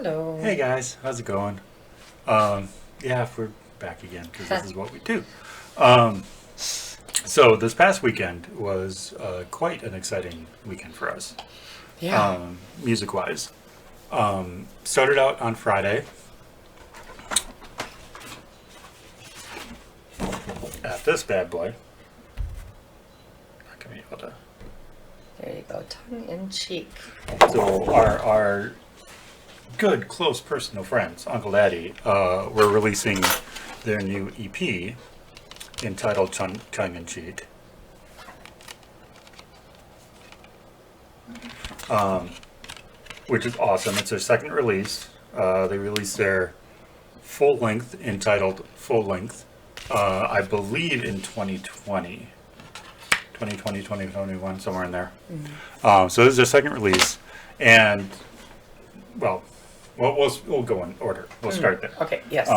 Hello. Hey guys, how's it going? Yeah, we're back again because this is what we do. Um, so this past weekend was quite an exciting weekend for us, Yeah. music-wise. Started out on Friday at this bad boy. Not gonna be able to. There you go. Tongue in cheek. So our good, close, personal friends, Uncle Daddy, were releasing their new EP entitled Tongue in Cheek. Which is awesome. It's their second release. They released their full length entitled Full Length, I believe in 2020. 2020, 2021, somewhere in there. So this is their second release. And, well, we'll go in order. We'll start there. Okay, yes.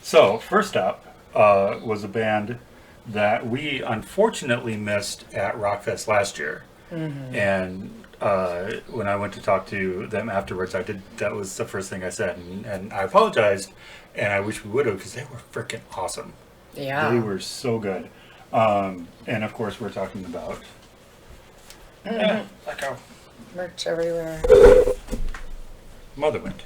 So, first up was a band that we unfortunately missed at Rockfest last year. And when I went to talk to them afterwards, that was the first thing I said. And I apologized, and I wish we would have, because they were freaking awesome. Yeah. They were so good. And of course, we're talking about like a Merch everywhere. Motherwind,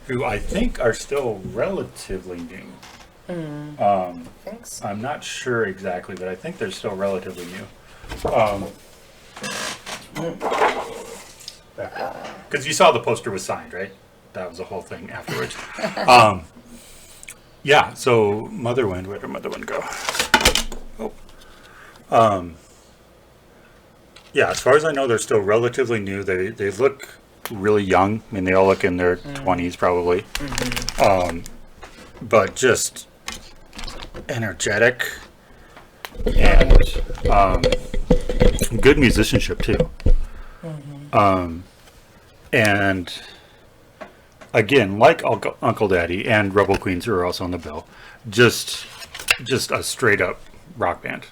who I think are still relatively new. Thanks. I'm not sure exactly, but I think they're still relatively new. Because you saw the poster was signed, right? That was the whole thing afterwards. Yeah, so Motherwind, where did Motherwind go? Yeah, as far as I know, they're still relatively new. They look really young. I mean, they all look in their 20s probably. But just energetic and good musicianship too. And again, like Uncle Daddy and Rebel Queens, who are also on the bill, just a straight up rock band.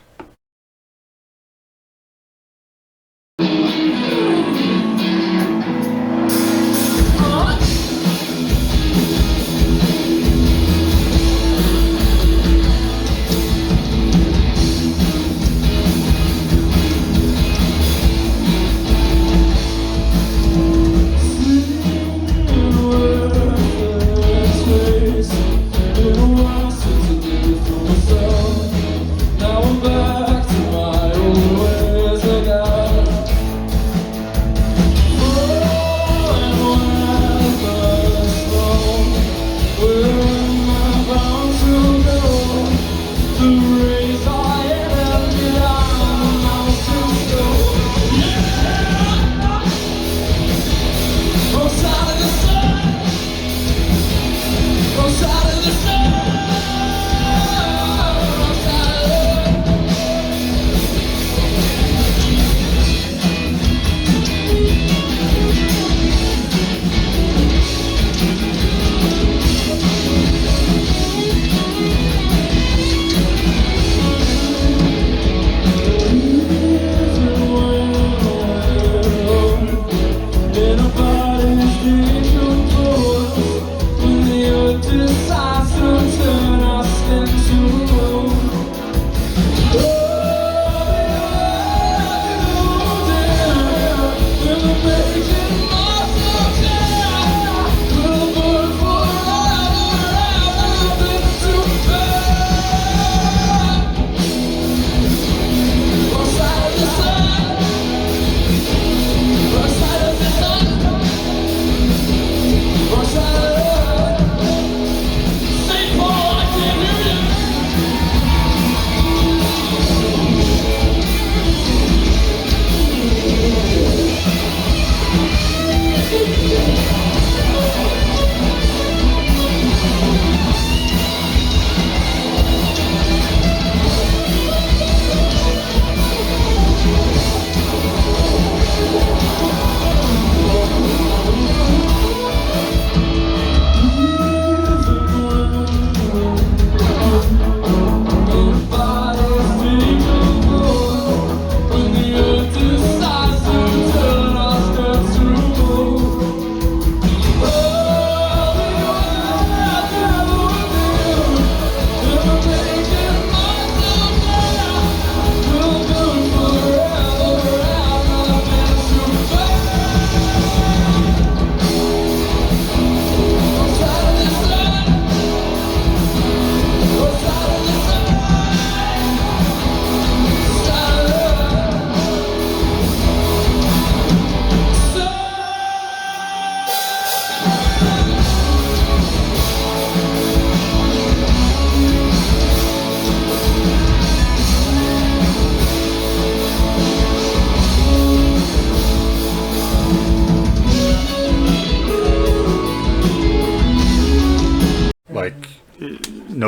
Now I'm back.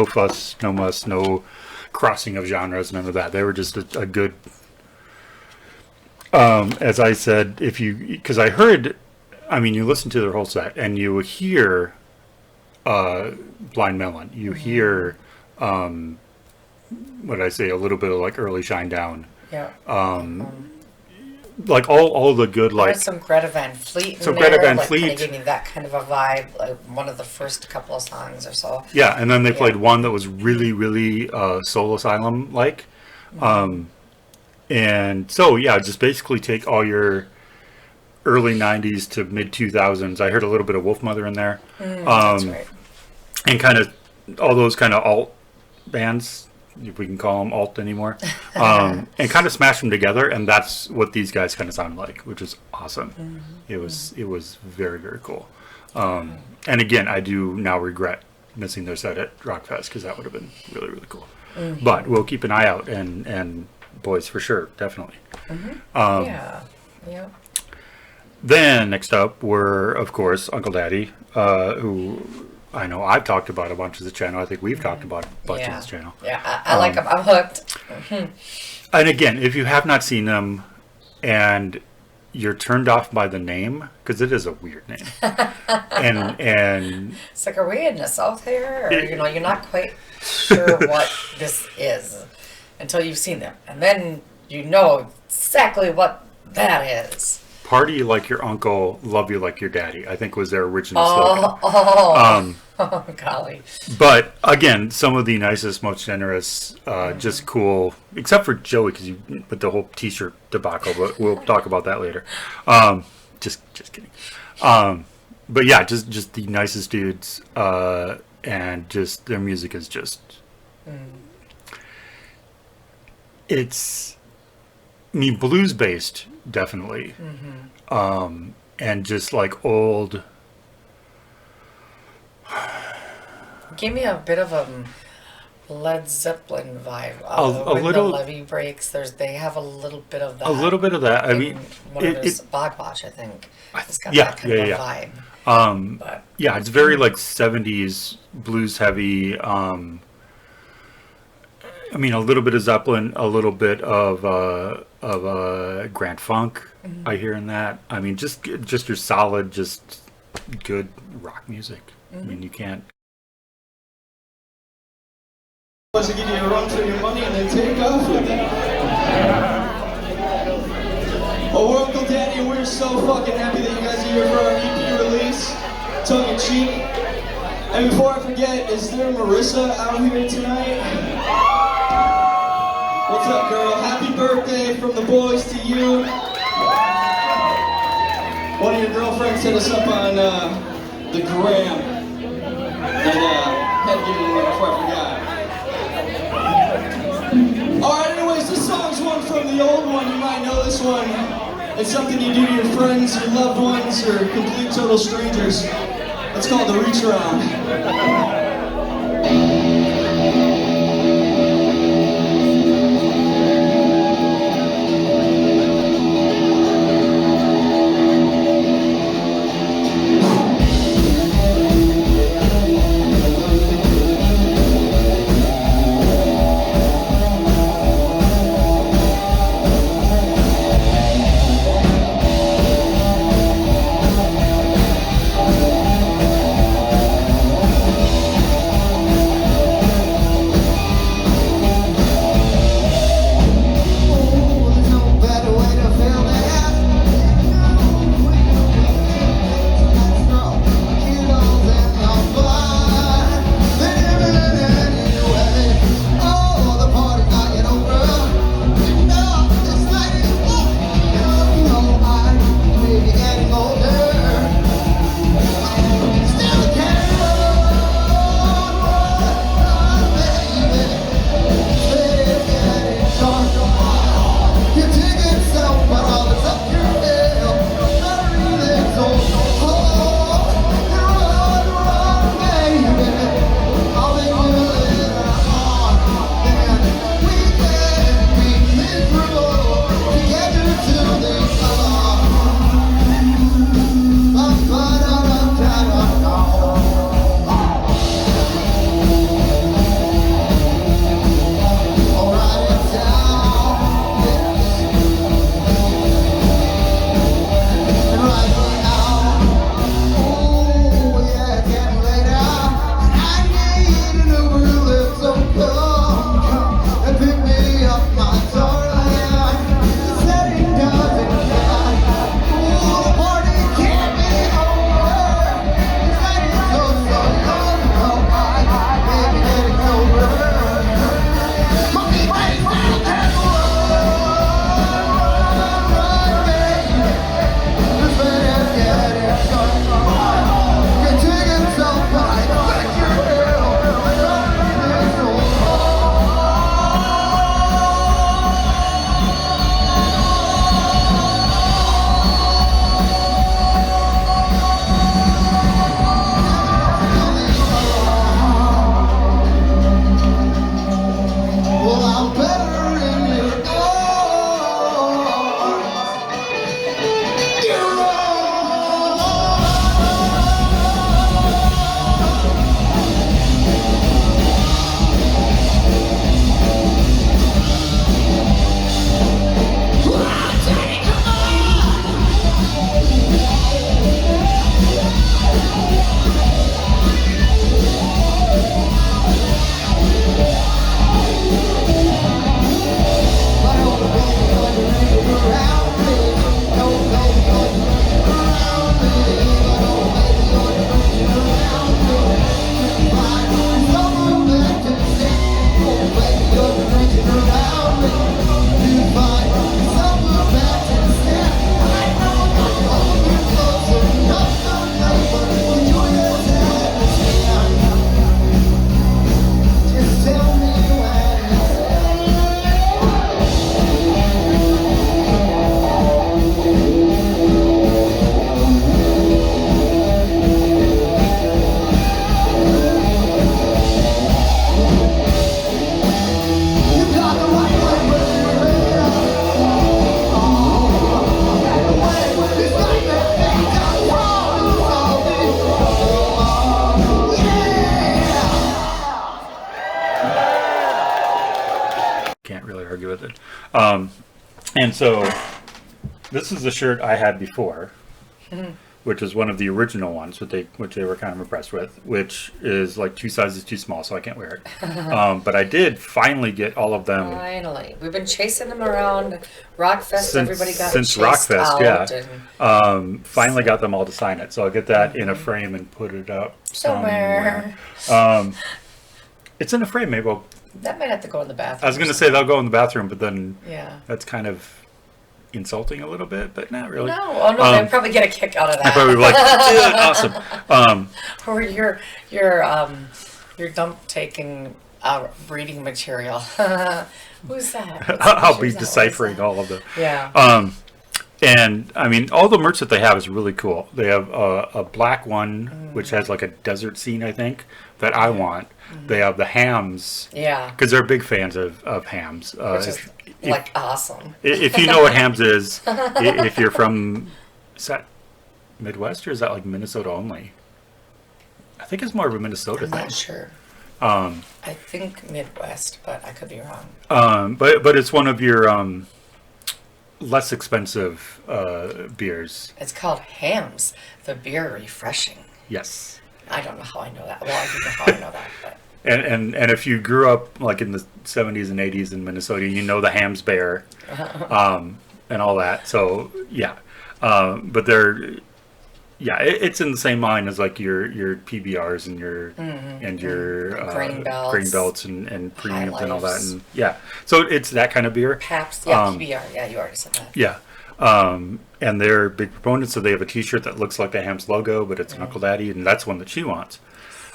fuss, no muss, no crossing of genres, none of that. They were just a good. As I said, because I heard, I mean, you listen to their whole set and you hear Blind Melon. You hear, what did I say, a little bit of like early Shine Down. Yeah. Like all the good, like There's some Greta Van Fleet in some there. Greta Van like, Fleet. Kind of gave me that kind of a vibe, like one of the first couple of songs or so. yeah, and then they played one that was really, really Soul Asylum like. And so, yeah, just basically take all your early 90s to mid 2000s. I heard a little bit of Wolfmother in there. That's right. And kind of all those kind of alt bands, if we can call them alt anymore, and kind of smash them together. And that's what these guys kind of sound like, which is awesome. It was very, very cool. And again, I do now regret missing their set at Rockfest because that would have been really, really cool. But we'll keep an eye out and boys for sure, definitely. Yeah. Then next up were, of course, Uncle Daddy, who I know I've talked about a bunch of the channel. I think we've talked about a bunch of this channel. Yeah, I like them. I'm hooked. And again, if you have not seen them and you're turned off by the name, because it is a weird name, and It's like, are we in the South here? Or, you're not quite sure what this is until you've seen them. And then you know exactly what that is. Party like your uncle, love you like your daddy, I think was their original slogan. Oh, golly. But again, some of the nicest, most generous, just cool, except for Joey, because with the whole T-shirt debacle. But we'll talk about that later. Just kidding. But yeah, just the nicest dudes, and just their music is just. It's, I mean, blues based, definitely, and just like old. Give me a bit of a Led Zeppelin vibe. A when little. the levee breaks, they have a little bit of that. A little bit of that. I in mean, one of those Bogwatch, I think. It's got yeah, that kind of a vibe. But yeah, it's very like 70s blues heavy. I mean, a little bit of Zeppelin, a little bit of Grand Funk. I hear in that. I mean, just your solid, just good rock music. I mean, you can't. To give you a run for your money and then take off with it. Well, we're Uncle Daddy and we're so fucking happy that you guys are here for our EP release, Tongue in Cheek. And before I forget, is there Marissa out here tonight? What's up, girl? Happy birthday from the boys to you. One of your girlfriends hit us up on the gram. And had to get it in there before I forgot. Alright, anyways, this song's one from the old one. You might know this one. It's something you do to your friends, your loved ones, or complete total strangers. It's called the Reach Around. And so this is the shirt I had before, which is one of the original ones, which they were kind of impressed with, which is like 2 sizes too small, so I can't wear it. But I did finally get all of them. Finally, we've been chasing them around Rockfest. Everybody got since chased Rockfest, out yeah. Finally got them all to sign it, so I'll get that in a frame and put it up somewhere. It's in a frame, maybe. That might have to go in the bathroom. I was going to say they'll go in the bathroom, but then that's kind of insulting a a little bit, but not really. No, they'd probably get a kick out of that. I'd probably be like, awesome. Or your dump taking reading material. Who's that? I'll be deciphering all of them. Yeah. And I mean, all the merch that they have is really cool. They have a black one, which has like a desert scene, I think, that I want. They have the hams. Yeah. Because they're big fans of hams. Which is awesome. If you know what hams is, if you're from, is that Midwest or is that like Minnesota only? I think it's more of a Minnesota thing. I'm not sure. I think Midwest, but I could be wrong. But it's one of your less expensive beers. It's called Hams, the beer refreshing. Yes. I don't know how I know that. Well, I do know how I know that, but. And if you grew up like in the 70s and 80s in Minnesota, you know the Hams Bear, and all that. So yeah, but it's in the same line as like your PBRs and your grain belts and premiums and all that. And yeah, so it's that kind of beer. Pabst, PBR. Yeah, you already said that. Yeah. And they're big proponents, so they have a T-shirt that looks like the Hams logo, but it's an Uncle Daddy, and that's one that she wants.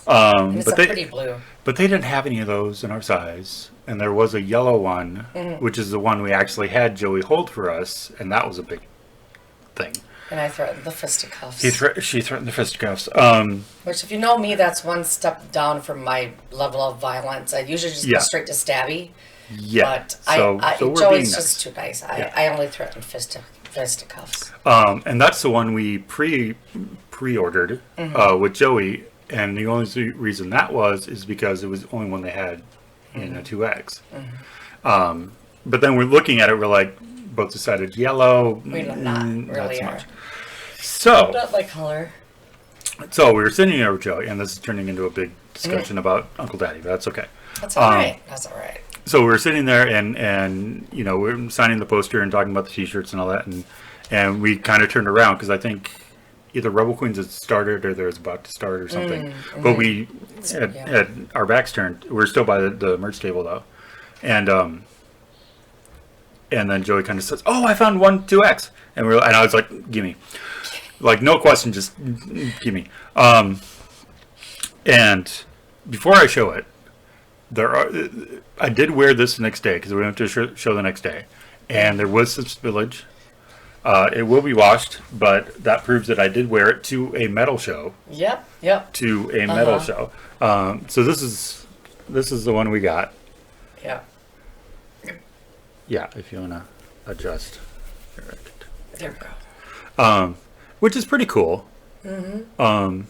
And it's pretty blue. But they didn't have any of those in our size, and there was a yellow one, which is the one we actually had Joey hold for us, and that was a big thing. And I threatened the fisticuffs. She threatened the fisticuffs. Which, if you know me, that's one step down from my level of violence. I usually just go straight to stabby. Yeah. But so we're Joey's being just too nice. I only threaten fisticuffs. And that's the one we pre-ordered with Joey, and the only reason that is because it was the only one they had in a 2X. But then we're looking at it, we're like, both decided yellow. We're not really so much. So not my color. So we were sitting there with Joey, and this is turning into a big discussion about Uncle Daddy, but that's okay. That's all right. That's all right. So we were sitting there, and you know, we're signing the poster and talking about the T-shirts and all that, and we kind of turned around because I think either Rebel Queens had started or they was about to start or something. But we had our backs turned. We were still by the merch table though, and then Joey kind of says, "Oh, I found 2X," and I was like, "Gimme." Like, no question, just give me. And before I show it, I did wear this the next day because we went to show the next day, and there was some spillage. It will be washed, but that proves that I did wear it to a metal show. Yep. To a metal show. So this is the one we got. Yeah. Yeah, if you want to adjust. There we go. Which is pretty cool. And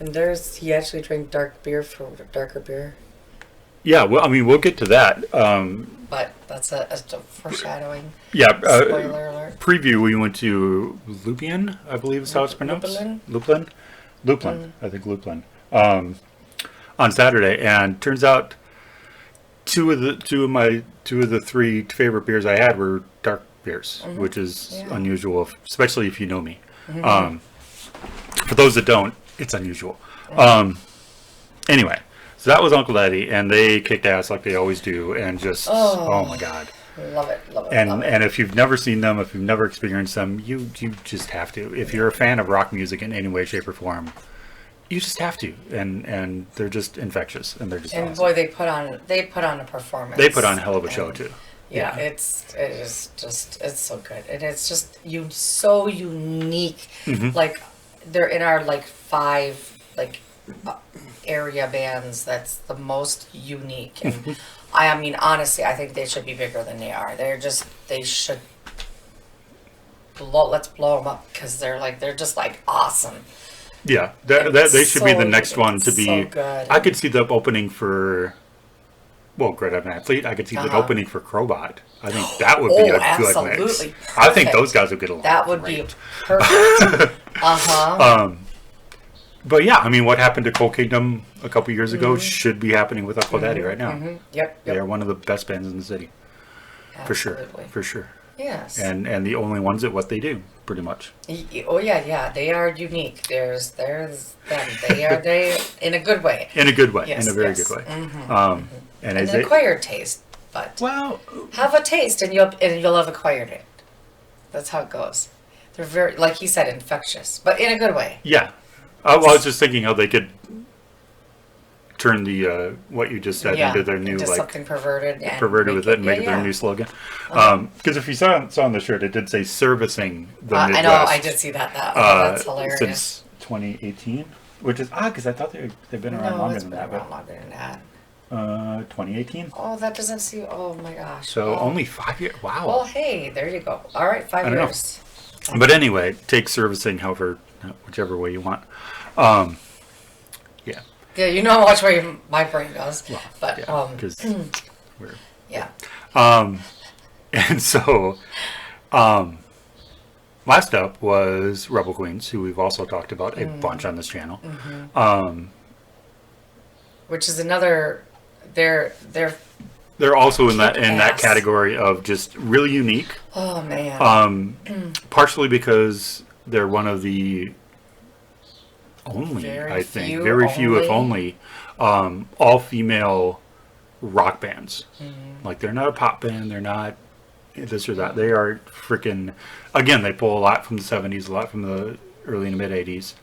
he actually drank darker beer. Yeah, well, I mean, we'll get to that. But that's a foreshadowing. Yeah. Spoiler alert. Preview, we went to Lupin, I believe is how it's pronounced. Lupin. I think Lupin. On Saturday, and turns out two of the three favorite beers I had were dark beers, which is unusual, especially if you know me. For those that don't, it's unusual. Anyway, so that was Uncle Daddy, and they kicked ass like they always do, and just oh my god, love it. And if you've never seen them, if you've never experienced them, you just have to. If you're a fan of rock music in any way, shape, or form, you just have to. And they're just infectious, and they're just awesome. Boy, they put on a performance. They put on a hell of a show too. Yeah, it's so good, and it's just so unique. Like, they're in our 5 area bands. That's the most unique, and I mean, honestly, I think they should be bigger than they are. They should let's blow them up because they're just awesome. Yeah, they should be the next one to be. So good. I could see them opening for well, Great Evan Athlete. I could see the Uh-huh. opening for Crowbot. I think that would be a good mix. Absolutely. I think Perfect. those guys would get along. That would great. be perfect. Uh-huh. But yeah, I mean, what happened to Coal Kingdom a couple years ago should be happening with Uncle Daddy right now. Yep. They are one of the best bands in the city, Absolutely. for sure. Yes. And the only ones at what they do, pretty much. Oh yeah. They are unique. There's them. They in a good way. In a good way. Yes, In a very yes. good way. And And as an acquired taste, but well, have a taste and you'll have acquired it. That's how it goes. They're very, like he said, infectious, but in a good way. yeah. I was just thinking how they could turn the what you just said into their new into like something perverted with it and make it their new slogan. Because if you saw on the shirt, it did say servicing the Midwest. I know, I did see that. That's hilarious. Since 2018, which is odd because I thought they've been around longer than that. Around longer than that. 2018. Oh, that doesn't seem. Oh my gosh. So only 5 years. Wow. Well, hey, there you go. All right, 5 don't know. years. But anyway, take servicing whichever way you want. Yeah. Yeah, you know which way my brain goes. Well, but yeah, because we're yeah. and so last up was Rebel Queens, who we've also talked about a bunch on this channel. Which is another. They're also in that Kick-ass. category of just really unique. Oh man. Partially because they're one of the only, very few, if only, all-female rock bands. Like, they're not a pop band, they're not this or that. They are freaking, again, they pull a lot from the 70s, a lot from the early and mid-80s.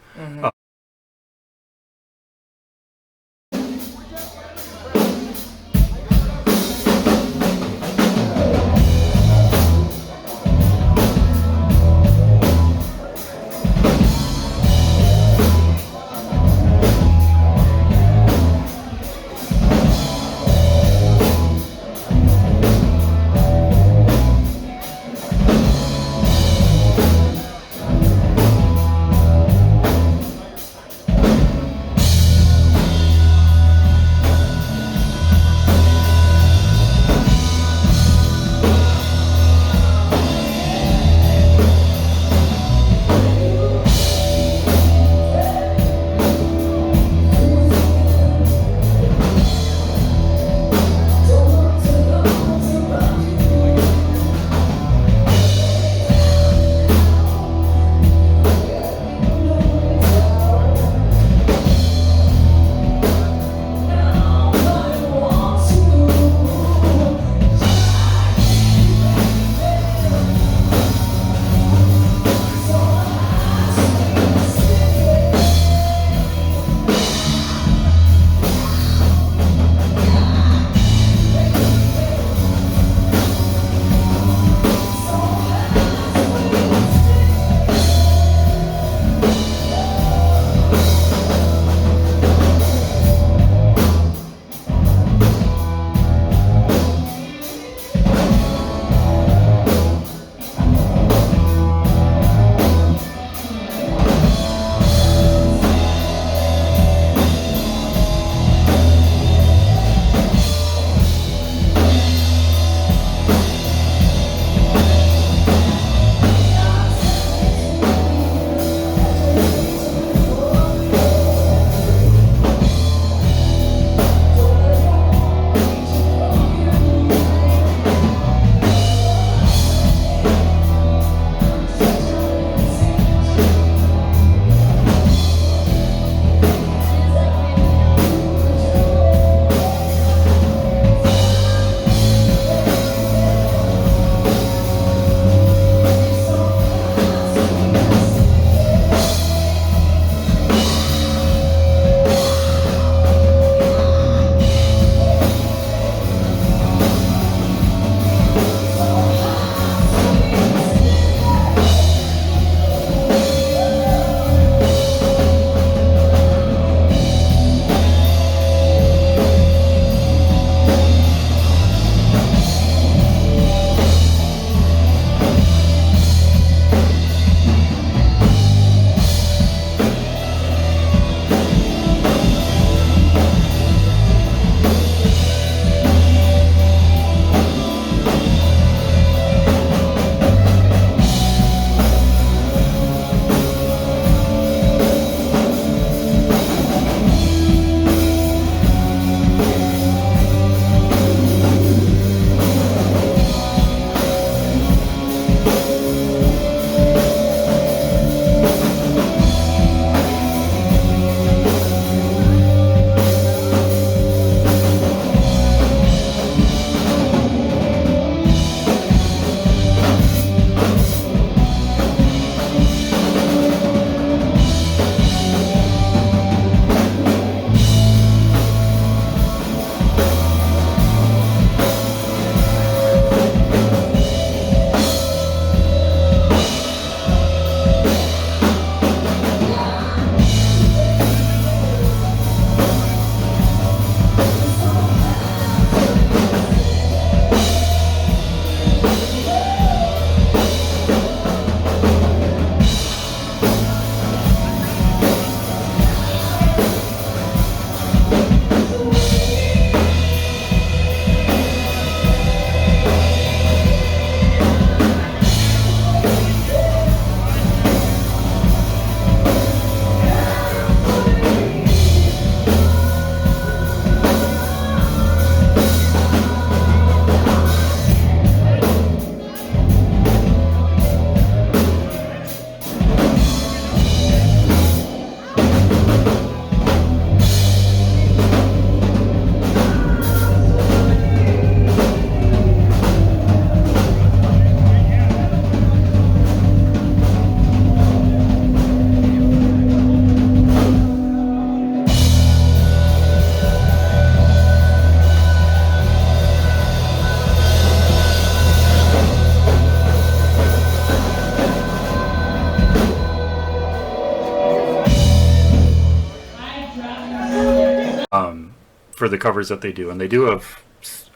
for the covers that they do, and they do have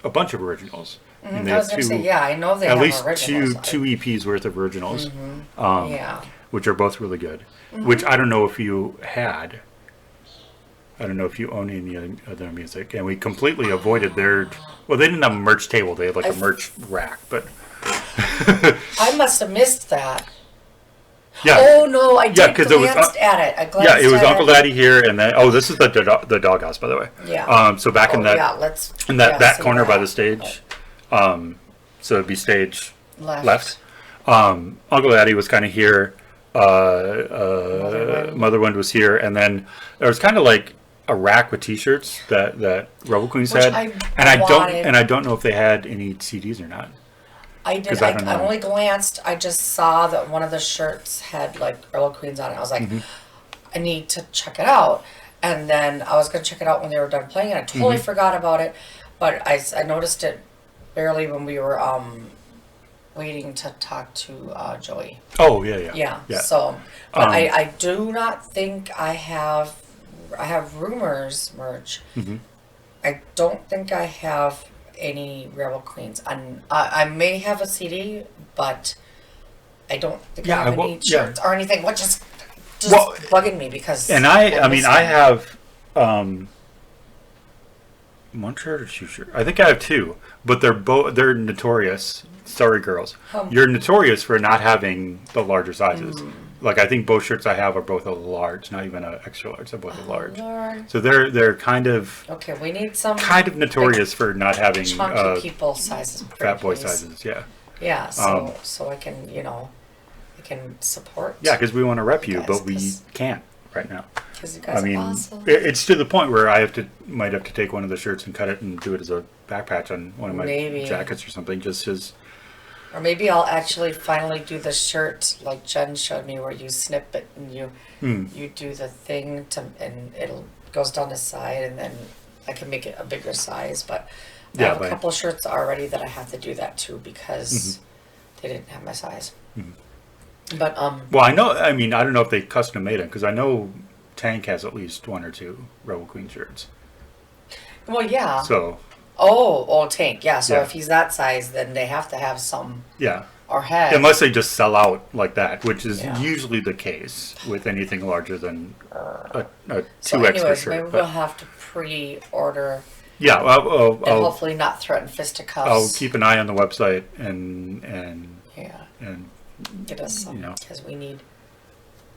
a bunch of originals. And they I was have going to say, yeah, I know they have at least originals. two EPs worth of originals, Yeah. which are both really good. Which I don't know if you had. I don't know if you own any of their music, and we completely avoided their. Well, they didn't have a merch table; they had like a merch rack, but. I must have missed that. Yeah. Oh no, I did Yeah, 'cause it was, glanced at it. I glanced Yeah, it was at Uncle Daddy here, and then this is the doghouse, by the way. Yeah. So back in that that corner by the stage, so it'd be stage left. Uncle Daddy was kind of here. Motherwind was here, and then there was kind of like a rack with T-shirts that Rebel Queens had, and I don't know if they had any CDs or not. I did. I only glanced. I just saw that one of the shirts had like Rebel Queens on it. I was like, I need to check it out. And then I was going to check it out when they were done playing, and I totally forgot about it. But I noticed it barely when we were waiting to talk to Joey. Oh yeah. So, but I do not think I have Rumors merch. I don't think I have any Rebel Queens. I may have a CD, but I don't think I have any shirts or anything, which is just bugging me because. And I have one shirt or two shirts. I think I have two, but they're notorious. Sorry, girls. You're notorious for not having the larger sizes. Like I think both shirts I have are both a large, not even an extra large. They're both a large. Lord. So they're kind of we need some kind of notorious for not having chunky people sizes, fat boy sizes. Yeah. Yeah. So I can I can support. Yeah, because we want to rep you, but we can't right now. Because you guys are awesome. It's to the point where might have to take one of the shirts and cut it and do it as a back patch on one of my jackets or something, just as. Or maybe I'll actually finally do the shirt like Jen showed me, where you snip it and you do the thing and it goes down the side, and then I can make it a bigger size. But I have a couple of shirts already that I have to do that too because they didn't have my size. But well, I know. I mean, I don't know if they custom made them because I know Tank has at least one or two Rebel Queen shirts. Well, yeah. So. Tank. Yeah. So if he's that size, then they have to have some. Yeah. Or head. Unless they just sell out like that, which is usually the case with anything larger than a 2X shirt. Maybe we'll have to pre-order. Yeah. And hopefully not threaten fisticuffs. I'll keep an eye on the website and get us some because we need.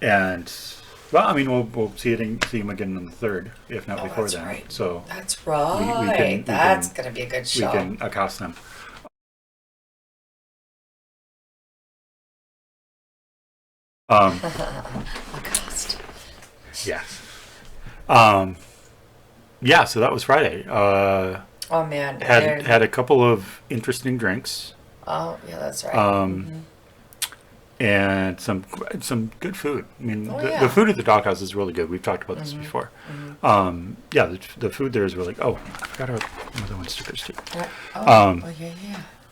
And. Well, I mean, we'll see him again on the 3rd, if not before then. Right. So that's right. That's going to be a good show. We can accost them. Accost. Yeah. Yeah. So that was Friday. Oh man. Had a couple of interesting drinks. Oh yeah, that's right. And some good food. I mean, the food at the Doghouse is really good. We've talked about this before. The food there is really. Oh, I forgot about Motherwind stickers too.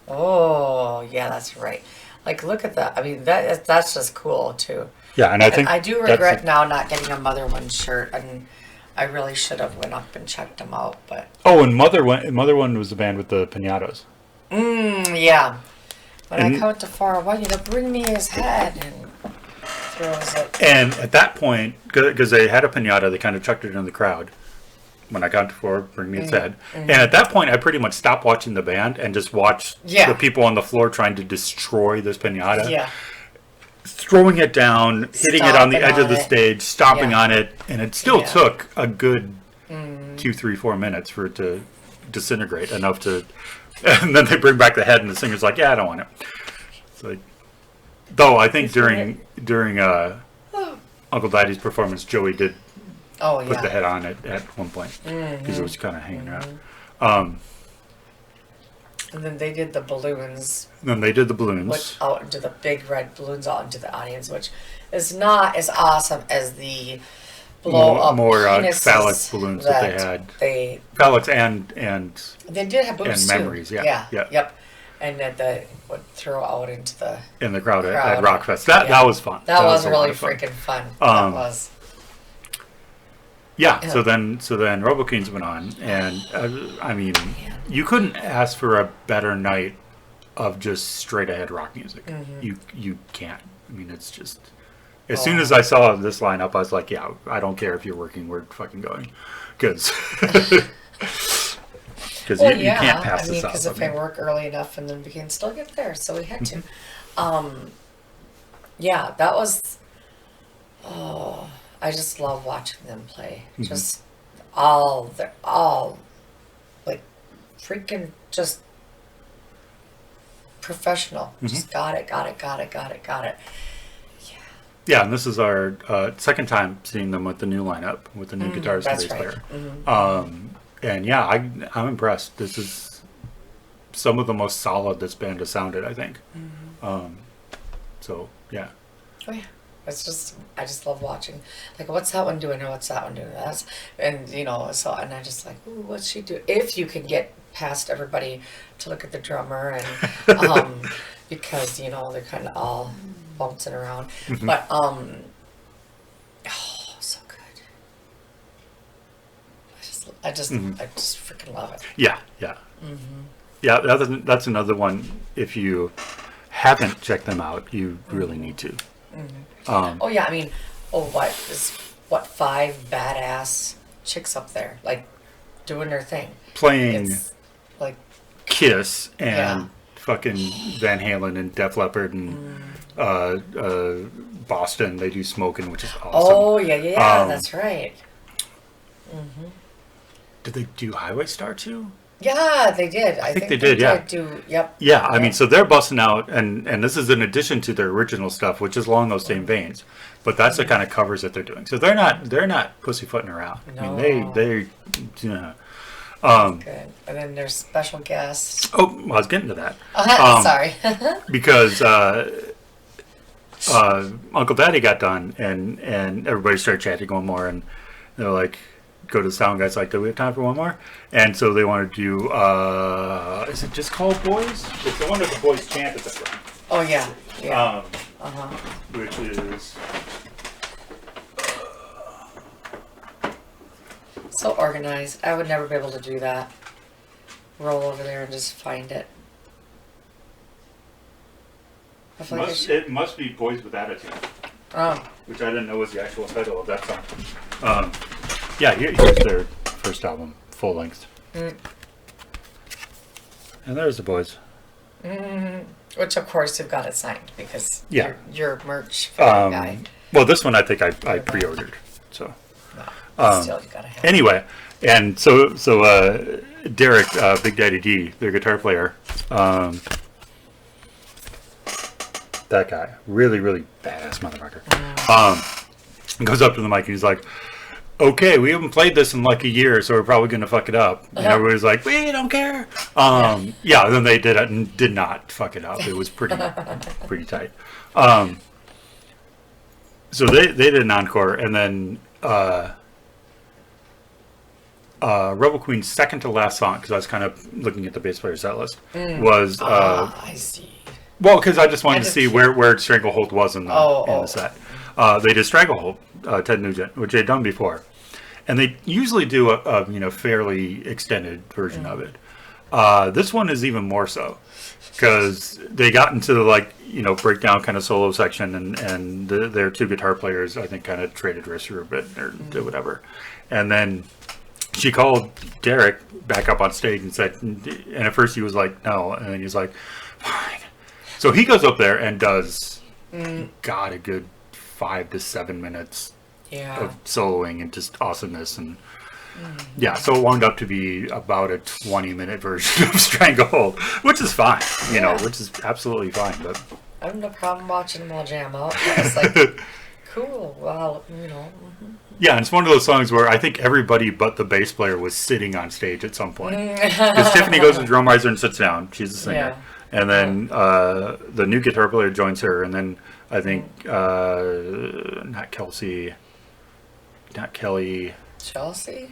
Oh yeah, that's right. Like, look at that. I mean, that's just cool too. Yeah, and I think I do regret now not getting a Motherwind shirt, and I really should have went up and checked them out. But and Motherwind was the band with the piñatas. Yeah. When I count to 4, I want you to bring me his head, and throws it. And at that point, because they had a piñata, they kind of chucked it in the crowd. When I count to 4, bring me his head. And at that point, I pretty much stopped watching the band and just watched the people on the floor trying to destroy this piñata. Yeah. Throwing it down, hitting it on the edge of the stage, stomping on it, and it still took a good 2, 3, 4 minutes for it to disintegrate enough to. And then they bring back the head, and the singer's like, "Yeah, I don't want it." It's like, though I think during Uncle Daddy's performance, Joey did put the head on it at one point because it was kind of hanging out. And then they did the balloons. Which out into the big red balloons out into the audience, which is not as awesome as the blow up more phallic balloons that they had. Phallics and they did have boobs and memories. Too. Yep. And that they would throw out into the crowd at Rockfest. That was fun. That was really freaking fun. That was. Yeah. So then Robo Kings went on, and I mean, you couldn't ask for a better night of just straight ahead rock music. You can't. I mean, it's just. As soon as I saw this lineup, I was like, yeah, I don't care if you're working, we're fucking going. Because you can't pass this up. Because if I work early enough, and then we can still get there, so we had to. Yeah, that was. Oh, I just love watching them play. Just they're all like freaking just professional. Just got it. Yeah, and this is our second time seeing them with the new lineup, with the new guitarist and bass player. And yeah, I'm impressed. This is some of the most solid this band has sounded, I think. So, yeah. Oh, yeah. It's just, I just love watching. Like, what's that one doing? Or what's that one doing? And I just like, ooh, what's she do? If you can get past everybody to look at the drummer and, because, they're kind of all bouncing around. But, so good. I just freaking love it. Yeah. Yeah, that's another one. If you haven't checked them out, you really need to. Oh yeah, I mean, what 5 badass chicks up there, like, doing their thing. Playing it's, like Kiss and fucking Van Halen and Def Leppard and Boston. They do Smoking, which is awesome. Oh yeah, that's right. Did they do Highway Star too? Yeah, they did. I think they did. Yeah. Yeah, I mean, so they're busting out, and this is in addition to their original stuff, which is along those same veins. But that's the kind of covers that they're doing. So they're not pussyfooting around. No. I mean, they good. And then there's special guests. Oh, well, I was getting to that. Sorry. Because Uncle Daddy got done, and everybody started chatting one more, and they're like, go to the sound guys like, do we have time for one more? And so they wanted to do, is it just called Boys? It's the one that the boys chant at the front. Oh yeah. Which is so organized. I would never be able to do that. Roll over there and just find it. it must be Boys with Attitude. Which I didn't know was the actual title of that song. Yeah, here's their first album, full length. And there's the Boys. Which, of course, you've got it signed because you're merch guy. Well, this one I think I pre-ordered. So, Still, you gotta have anyway, and so Derek, Big Daddy D, their guitar player, that guy, really, really badass motherfucker, goes up to the mic and he's like, okay, we haven't played this in like a year, so we're probably going to fuck it up. And everybody's like, we don't care. Yeah, then they did it and did not fuck it up. It was pretty tight. So they did an encore, and then Rebel Queen's second to last song, because I was kind of looking at the bass player set list, was... I see. Well, because I just wanted to see where Stranglehold was in the set. They did Stranglehold, Ted Nugent, which they'd done before, and they usually do a fairly extended version of it. This one is even more so, because they got into the breakdown kind of solo section, and their two guitar players I think kind of traded wrists for a bit or did whatever, and then she called Derek back up on stage and said, and at first he was like no, and then he was like fine. So he goes up there and does a good 5 to 7 minutes of soloing and just awesomeness, and so it wound up to be about a 20-minute version of Stranglehold, which is fine, which is absolutely fine. But I have no problem watching them all jam out. It's like, cool, wow, Yeah, and it's one of those songs where I think everybody but the bass player was sitting on stage at some point. Because Tiffany goes to the drum riser and sits down. She's the singer. Yeah. And then the new guitar player joins her, and then I think not Kelly. Chelsea?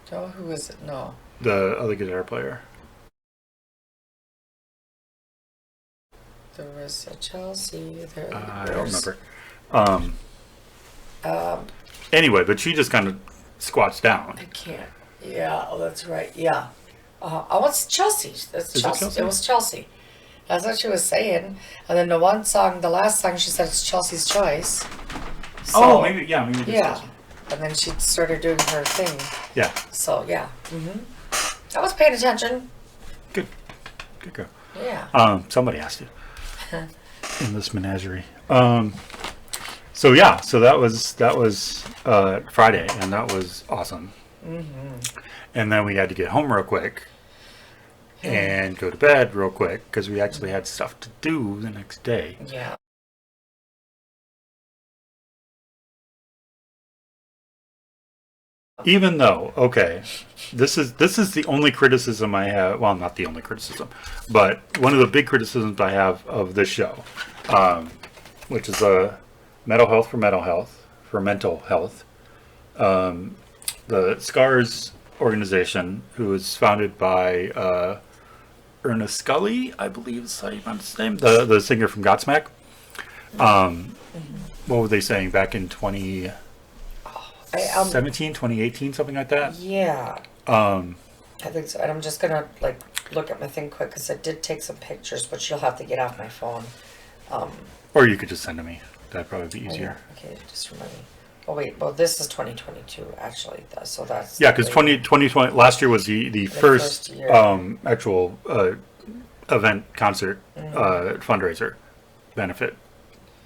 Joe, who is it? No. The other guitar player. There was a Chelsea. I don't remember. Anyway, but she just kind of squats down. I can't. Yeah, oh, that's right. Yeah. Oh, it's Chelsea. That's Is it Chelsea. Chelsea? It was Chelsea. That's what she was saying. And then the last song, she said it's Chelsea's Choice. So, Maybe it's yeah. Chelsea. And then she started doing her thing. Yeah. So, yeah. I was paying attention. Good girl. Yeah. Somebody asked you in this menagerie. So that was Friday, and that was awesome. And then we had to get home real quick and go to bed real quick because we actually had stuff to do the next day. Yeah. Even though, okay, this is the only criticism I have. Well, not the only criticism, but one of the big criticisms I have of this show, which is mental health. The SCARS organization, who was founded by Ernest Scully, I believe is how you pronounce his name, the singer from Godsmack. What were they saying back in 2017, 2018, something like that? Yeah. I think so. And I'm just going to look at my thing quick because I did take some pictures, but you'll have to get off my phone. Or you could just send to me. That'd probably be easier. Okay, just remind me. Oh, wait. Well, this is 2022, actually. So that's... Yeah, because 2020, last year was the first actual event, concert, fundraiser, benefit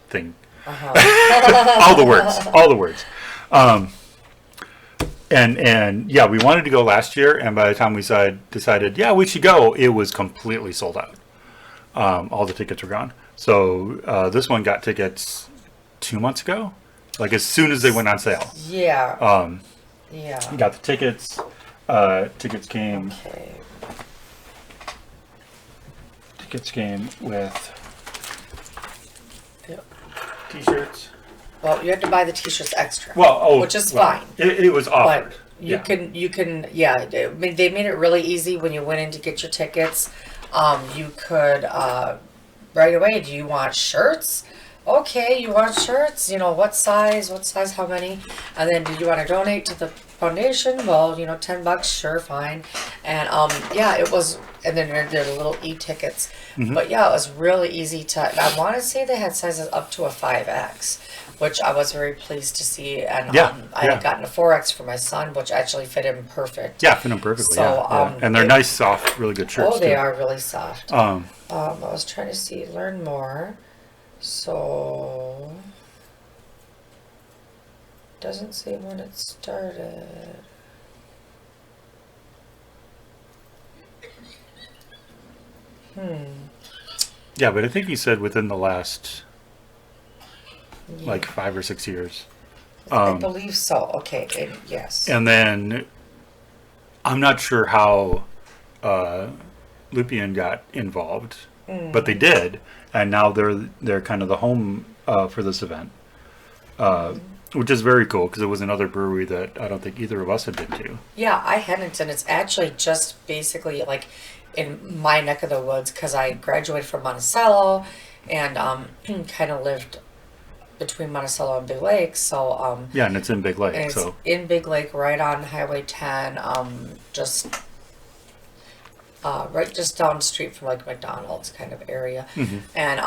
thing. All the words. And yeah, we wanted to go last year, and by the time we decided, yeah, we should go, it was completely sold out. All the tickets were gone. So this one got tickets 2 months ago, like as soon as they went on sale. Yeah. We got the tickets. Tickets came. Okay. Tickets came with Yep. T-shirts. Well, you have to buy the T-shirts extra. Which is fine. It was offered. But you can, yeah. They made it really easy when you went in to get your tickets. You could right away. Do you want shirts? Okay, you want shirts? What size? How many? And then, did you want to donate to the foundation? Well, $10, sure, fine. And yeah, it was. And then there are little e-tickets. But yeah, it was really easy to. I want to say they had sizes up to a 5X. Which I was very pleased to see, and I had gotten a 4X for my son, which actually fit him perfect. Yeah, fit him perfectly. So, and they're nice, soft, really good shirts. Oh, they are really soft. I was trying to learn more. So, doesn't say when it started. Yeah, but I think he said within the last. Like 5 or 6 years. I believe so. Okay, yes. And then I'm not sure how Lupian got involved, but they did, and now they're kind of the home for this event, which is very cool because it was another brewery that I don't think either of us had been to. Yeah, I hadn't, and it's actually just basically like in my neck of the woods because I graduated from Monticello and kind of lived between Monticello and Big Lake, so yeah, and it's in Big Lake, it's in Big Lake, right on Highway 10, just down the street from like McDonald's kind of area, and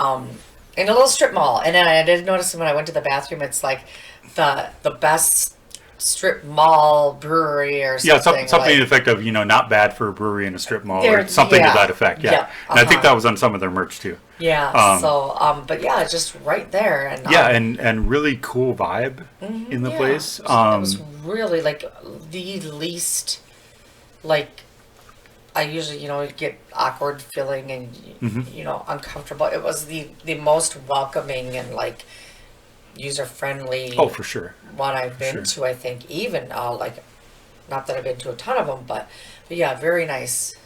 in a little strip mall. And then I did notice when I went to the bathroom, it's like the best strip mall brewery or something. Yeah, something to the effect of not bad for a brewery in a strip mall or something to that effect. Yeah, and I think that was on some of their merch too. Yeah. But yeah, it's just right there, and and really cool vibe in the place. It was really like the least like. I usually, get awkward feeling and uncomfortable. It was the most welcoming and like user friendly. Oh, for sure. One I've been to, I think, even like, not that I've been to a ton of them, but yeah, very nice.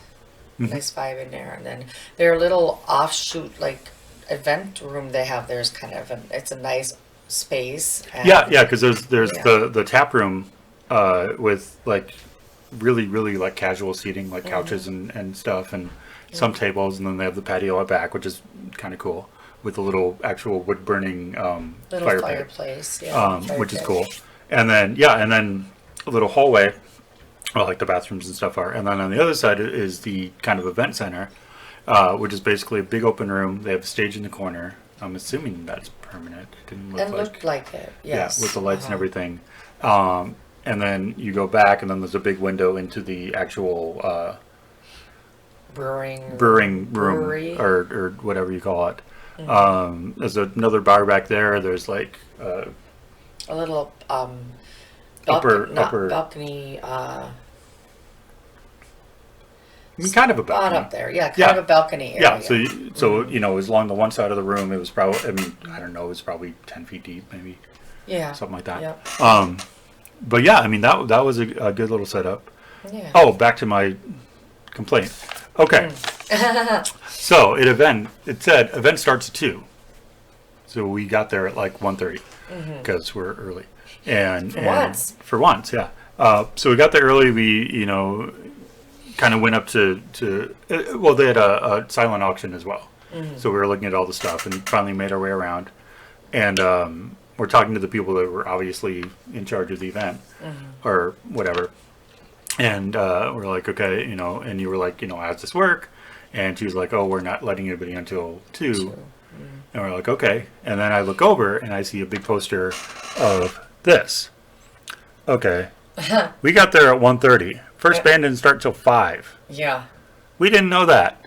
Nice vibe in there. And then their little offshoot like event room they have there is kind of it's a nice space. And yeah, because there's the tap room with like really like casual seating, like couches and stuff, and some tables, and then they have the patio out back, which is kind of cool, with a little actual wood burning little fireplace, which is cool. And then a little hallway, well, like the bathrooms and stuff are, and then on the other side is the kind of event center, which is basically a big open room. They have a stage in the corner. I'm assuming that's permanent. It didn't look It looked like it, yes. Yeah, with the lights and everything. And then you go back, and then there's a big window into the actual brewing room, brewery. or whatever you call it. There's another bar back there. There's like a little upper balcony. Kind of a spot balcony up there, yeah, kind of a balcony area. Yeah, so it was along the one side of the room. It was probably, I mean, I don't know, it was probably 10 feet deep, maybe. Yeah, something like that. Yep. But yeah, I mean that was a good little setup. Yeah. Oh, back to my complaint. Okay. So it said event starts at 2. So we got there at like 1:30 because we're early. And for once, yeah. So we got there early. We kind of went up to well, they had a silent auction as well. So we were looking at all the stuff and finally made our way around. And we're talking to the people that were obviously in charge of the event or whatever. And we're like, okay, and you were like, how does this work? And she was like, oh, we're not letting anybody until 2. And we're like, okay. And then I look over and I see a big poster of this. Okay. We got there at 1:30. First band didn't start till 5. Yeah. We didn't know that.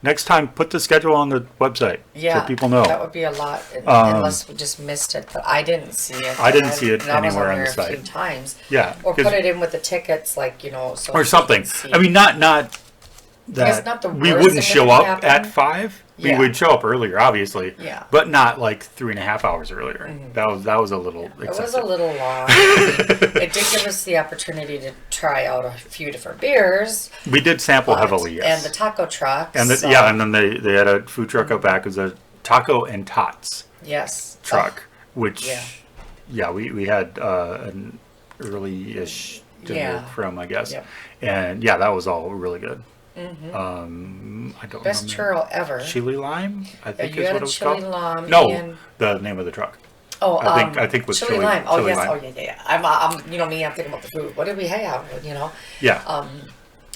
Next time, put the schedule on the website so people know. That would be a lot, unless we just missed it. But I didn't see it. I didn't see it anywhere on the site. A few times. Yeah. Or put it in with the tickets, like so. Or something. I mean, not that not the we worst wouldn't thing show that up could happen. at 5. We Yeah. would show up earlier, obviously. Yeah. But not like 3.5 hours earlier. That was a little excessive. It was a little long. It did give us the opportunity to try out a few different beers. We did sample heavily, yes. And the taco truck. And and then they had a food truck out back. It was a taco and tots truck, which we had an early-ish dinner from, I guess. Yep. And that was all really good. I don't Best remember. churro ever. Chili lime, I think you is had what it a was chili called. lime No, the name of the truck. Oh, I think was chili lime. Oh, chili yes. lime. Oh, yeah. I'm I'm thinking about the food. What did we have? Yeah.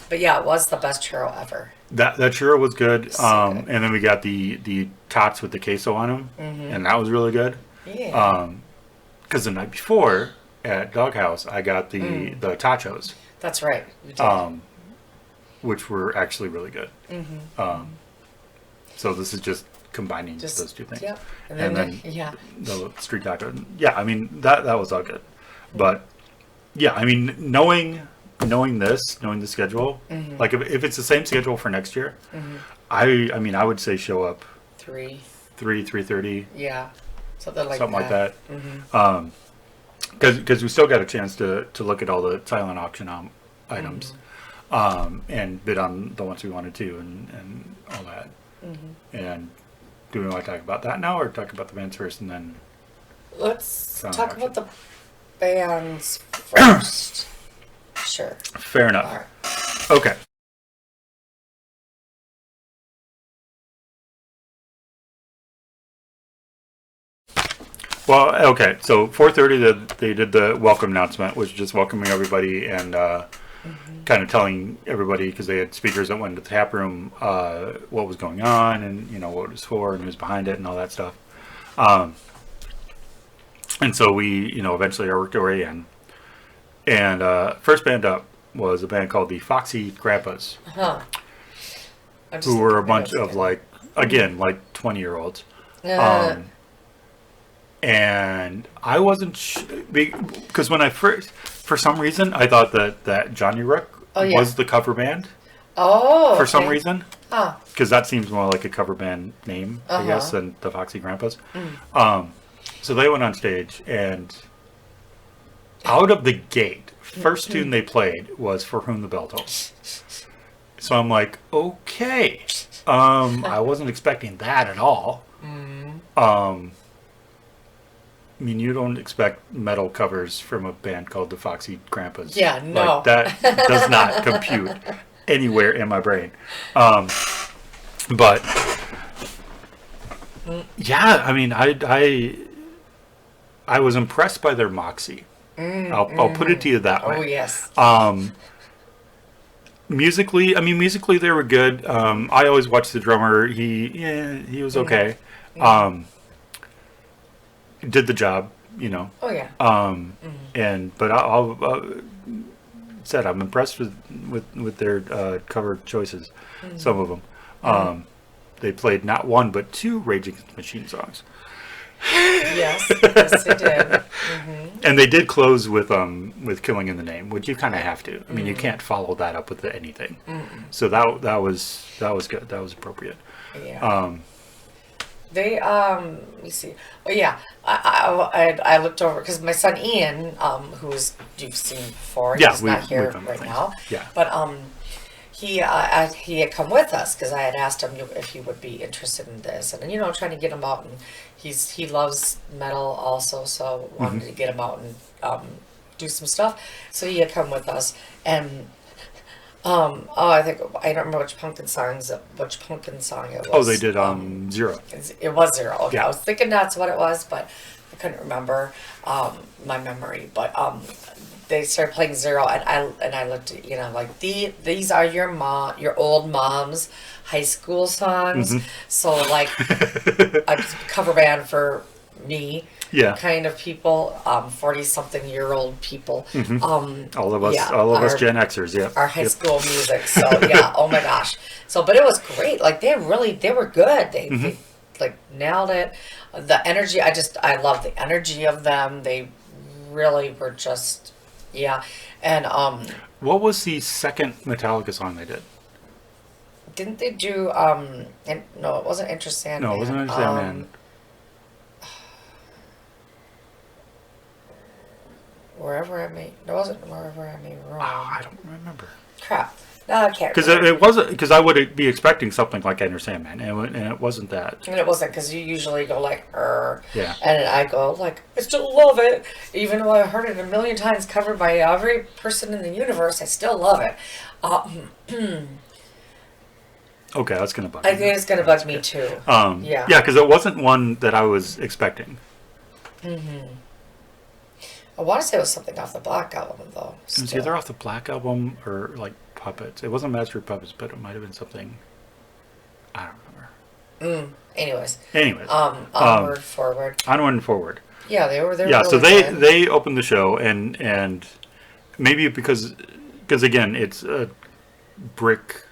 But yeah, it was the best churro ever. That churro was good. So good. And then we got the tots with the queso on them, and that was really good. Yeah. Because the night before at Doghouse, I got the tachos. That's right. We did. Which were actually really good. So this is just combining those two things. Yep. And then the street taco. Yeah, I mean that was all good. But yeah, I mean knowing the schedule, like if it's the same schedule for next year, I mean I would say show up 3:30. Yeah. Something like that. Because we still got a chance to look at all the silent auction items. And bid on the ones we wanted to and all that. And do we want to talk about that now or talk about the bands first and then? Let's talk about the bands first. Sure. Fair enough. All right. Okay. Well, okay. So 4:30, they did the welcome announcement, which is just welcoming everybody and kind of telling everybody, because they had speakers that went into the tap room, what was going on and what it was for and who's behind it and all that stuff. And so we eventually worked our way in. And first band up was a band called the Foxy Grandpas, who were a bunch of like 20-year-olds. And I wasn't because when I first, for some reason, I thought that Johnny Rook was the cover band. Oh, for some reason. Oh. Because that seems more like a cover band name, I guess, than the Foxy Grandpas. So they went on stage, and out of the gate, first tune they played was "For Whom the Bell Tolls." So I'm like, okay, I wasn't expecting that at all. I mean, you don't expect metal covers from a band called the Foxy Grandpas. Yeah, no. Like, that does not compute anywhere in my brain. But yeah, I mean, I was impressed by their moxie. I'll put it to you that way. Oh yes. Musically they were good. I always watched the drummer. He was okay. Did the job, you know. Oh yeah. But I'll said I'm impressed with their cover choices. Some of them. They played not one but two Rage Against the Machine songs. Yes, yes they did. And they did close with Killing in the Name, which you kind of have to. I mean, you can't follow that up with anything. So that was good. That was appropriate. Yeah. They let me see. Oh yeah, I looked over because my son Ian, who's you've seen before, he's not here right now. Yeah. But he had come with us because I had asked him if he would be interested in this, and trying to get him out, and he loves metal also, so wanted to get him out and do some stuff. So he had come with us, and I don't remember which pumpkin song it was. Oh, they did Zero. It was Zero. Okay, Yeah. I was thinking that's what it was, but I couldn't remember my memory. But they started playing Zero, and I looked at like these are your old mom's high school songs. So like a cover band for me. Yeah. Kind of people, 40-something-year-old people. All of us Gen Xers, yeah. Our high school music. So yeah, oh my gosh. So, but it was great. Like they were good. They like nailed it. The energy, I love the energy of them. They really were just, yeah. And what was the second Metallica song they did? didn't they do no, it wasn't Enter Sandman. No, it wasn't Enter Sandman. It wasn't Wherever I May Roam. Oh, I don't remember. Crap. No, I can't. Because I would be expecting something like Enter Sandman, and it wasn't that. And it wasn't, because you usually go like, yeah. And I go like, I still love it, even though I heard it a million times covered by every person in the universe. I still love it. Okay, that's gonna bug me. I think it's gonna bug me too. Yeah, because it wasn't one that I was expecting. I want to say it was something off the Black Album, though. It was either off the Black Album or like Puppets. It wasn't Master of Puppets, but it might have been something. I don't remember. Anyways. Onward and Forward. Yeah, they were there. Yeah, really so good. they opened the show, and maybe because again it's a brick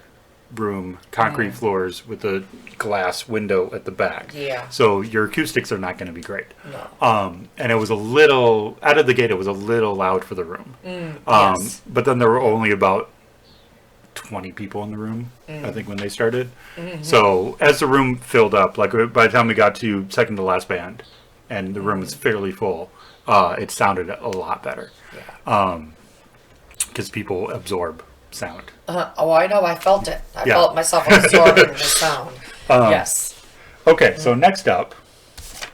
room, concrete floors with a glass window at the back. Yeah. So your acoustics are not going to be great. No. And it was a little out of the gate. It was a little loud for the room. Yes. But then there were only about 20 people in the room, I think, when they started. So as the room filled up, like by the time we got to second to last band, and the room was fairly full, it sounded a lot better. Yeah. Because people absorb sound. Oh, I know. I felt it. I felt myself absorbing the sound. Yes. Okay, so next up.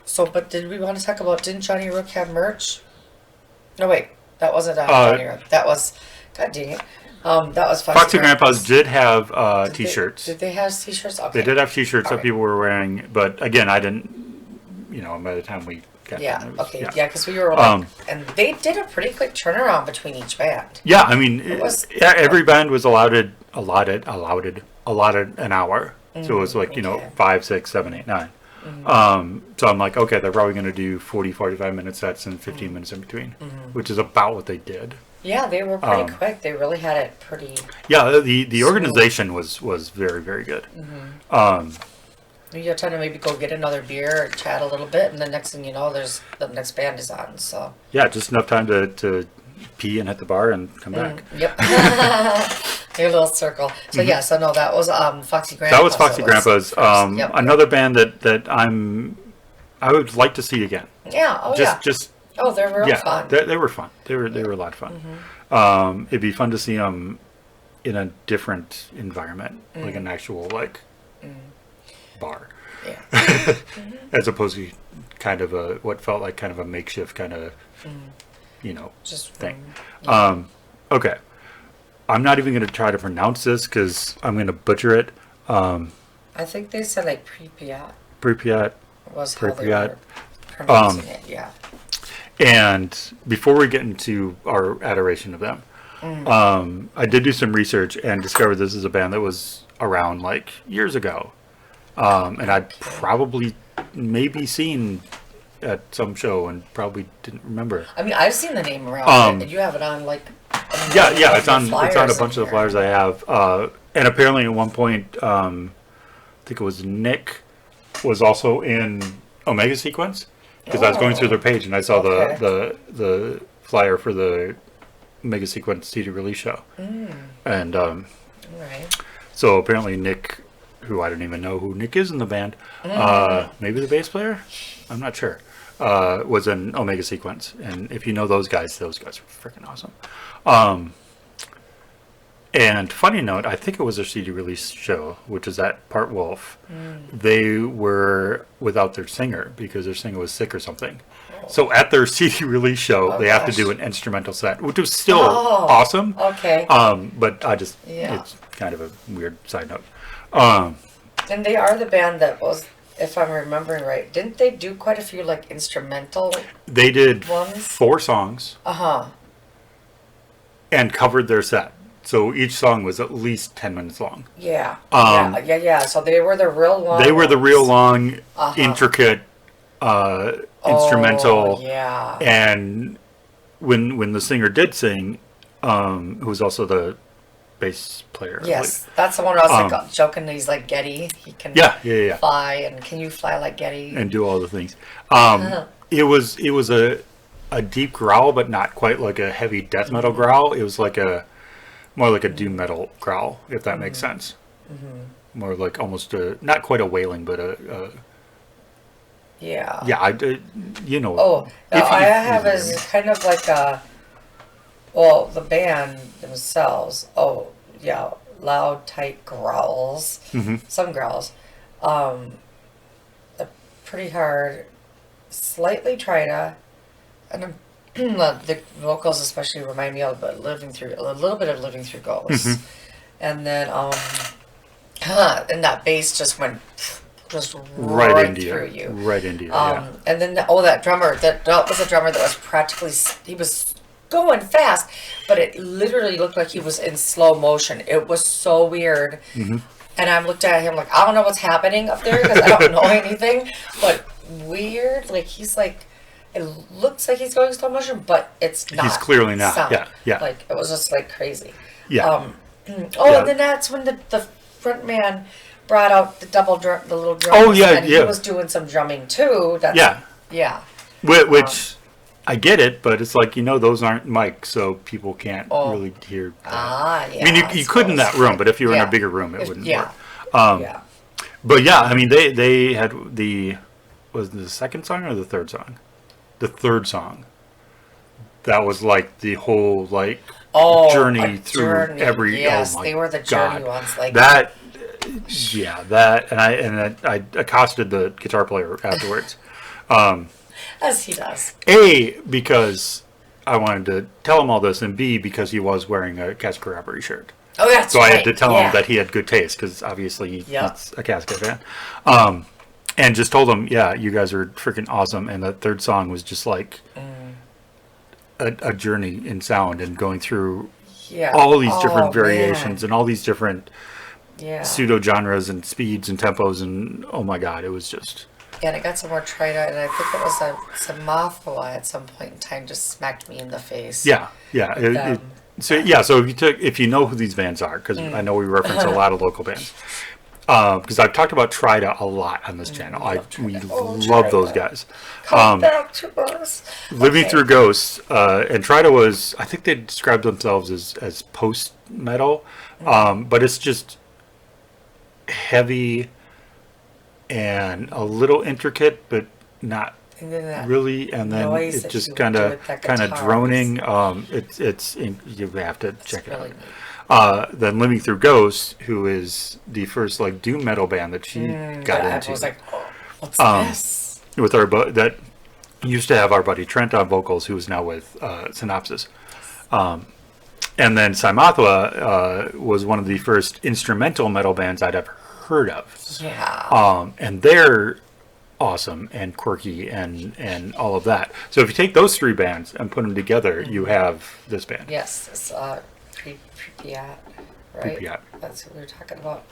So, but did we want to talk about, didn't Johnny Rook have merch? No, wait. That wasn't Johnny Rook. That was, God dang it. That was Foxy Grandpa's did have t-shirts. Did they have t-shirts? Okay. They did have t-shirts that people were wearing, but again, I didn't, by the time we got Yeah, them, okay. Yeah, because we were like, and they did a pretty quick turnaround between each band. Yeah, I mean, every band was allotted an hour. So it was like, 5, 6, 7, 8, 9. So I'm like, okay, they're probably going to do 40, 45 minute sets and 15 minutes in between, which is about what they did. Yeah, they were pretty quick. They really had it pretty. Yeah, the organization was very, very good. You have time to maybe go get another beer or chat a little bit, and the next thing you know, the next band is on. So yeah, just enough time to pee and hit the bar and come back. Yep. A little circle. So yeah, so no, that was Foxy Grandpa's. That was Foxy Grandpa's. Another band that I would like to see again. Yeah. Oh yeah. Oh, they were fun. They were fun. They were a lot of fun. It'd be fun to see them in a different environment, like an actual bar, as opposed to kind of what felt like kind of a makeshift kind of just thing. Okay, I'm not even going to try to pronounce this because I'm going to butcher it. I think they said like Pripyat. Pripyat Was how they were pronouncing it. Yeah. And before we get into our adoration of them, I did do some research and discovered this is a band that was around like years ago. And I'd probably maybe seen at some show and probably didn't remember. I mean, I've seen the name around. You have it on like. Yeah, it's on a bunch of the flyers I have. And apparently at one point, I think it was Nick was also in Omega Sequence, because I was going through their page and I saw the flyer for the Omega Sequence CD release show. And Right. so apparently Nick, who I don't even know who Nick is in the band, maybe the bass player, I'm not sure, was in Omega Sequence. And if you know those guys are freaking awesome. And funny note, I think it was their CD release show, which is at Part Wolf. They were without their singer because their singer was sick or something. So at their CD release show, they have to do an instrumental set, which was still awesome. Okay. But it's kind of a weird side note. And they are the band that was, if I'm remembering right, didn't they do quite a few like instrumental? They did ones? 4 songs. And covered their set. So each song was at least 10 minutes long. Yeah. Yeah. So they were the real long. They were the real long, intricate instrumental. Yeah. And when the singer did sing, who was also the bass player. Yes, that's the one where I was like joking. He's like Getty. He can fly, and can you fly like Getty? And do all the things. It was a deep growl, but not quite like a heavy death metal growl. It was like more like a doom metal growl, if that makes sense. More like almost not quite a wailing, but yeah. Yeah, you know. Oh, I have is kind of like the band themselves. Oh, yeah, loud, tight growls. Some growls. Pretty hard, slightly trita, and the vocals especially remind me of a little bit of Living Through Ghosts. And then and that bass just went right through you. Right into you. And then that drummer, that was a drummer that was practically, he was going fast, but it literally looked like he was in slow motion. It was so weird. And I looked at him like, I don't know what's happening up there because I don't know anything, but weird. Like he's like, it looks like he's going slow motion, but it's not. He's clearly not. Sound. Yeah. Like it was just like crazy. Yeah. And then that's when the front man brought out the little drum. Oh yeah, and he was doing some drumming too. Yeah. Which I get it, but it's like, those aren't mics, so people can't really hear. Yeah. I mean, you could in that room, but if you were in a bigger room, it wouldn't work. But yeah, I mean, they had was the second song or the third song? The third song. That was like the whole journey through every. Yes, oh my they were the journey God. ones. Like that. Yeah, that, and I accosted the guitar player afterwards. As he does. A, because I wanted to tell him all this, and B, because he was wearing a Casket Robbery shirt. Oh, that's so right. I had to tell him that he had good taste, because obviously he's a Casket fan. And just told him, yeah, you guys are freaking awesome. And the third song was just like a journey in sound and going through all these different variations and all these different pseudo genres and speeds and tempos. And oh my God, it was just. Yeah, and it got some more trita, and I think it was some Maplewood at some point in time just smacked me in the face. Yeah. So if you know who these bands are, because I know we reference a lot of local bands. Because I've talked about Trida a lot on this channel. We love those guys. Come back to us. Living Through Ghosts, and Trida was, I think they described themselves as post-metal, but it's just heavy and a little intricate, but not really. And then it's just kind of droning. You have to check it out. Then Living Through Ghosts, who is the first doom metal band that she got into. I was like, what's this? With that used to have our buddy Trent on vocals, who is now with Synopsis. And then Symathwa was one of the first instrumental metal bands I'd ever heard of. Yeah. And they're awesome and quirky and all of that. So if you take those three bands and put them together, you have this band. Yes, it's Pripyat, right? Pripyat. That's what we were talking about.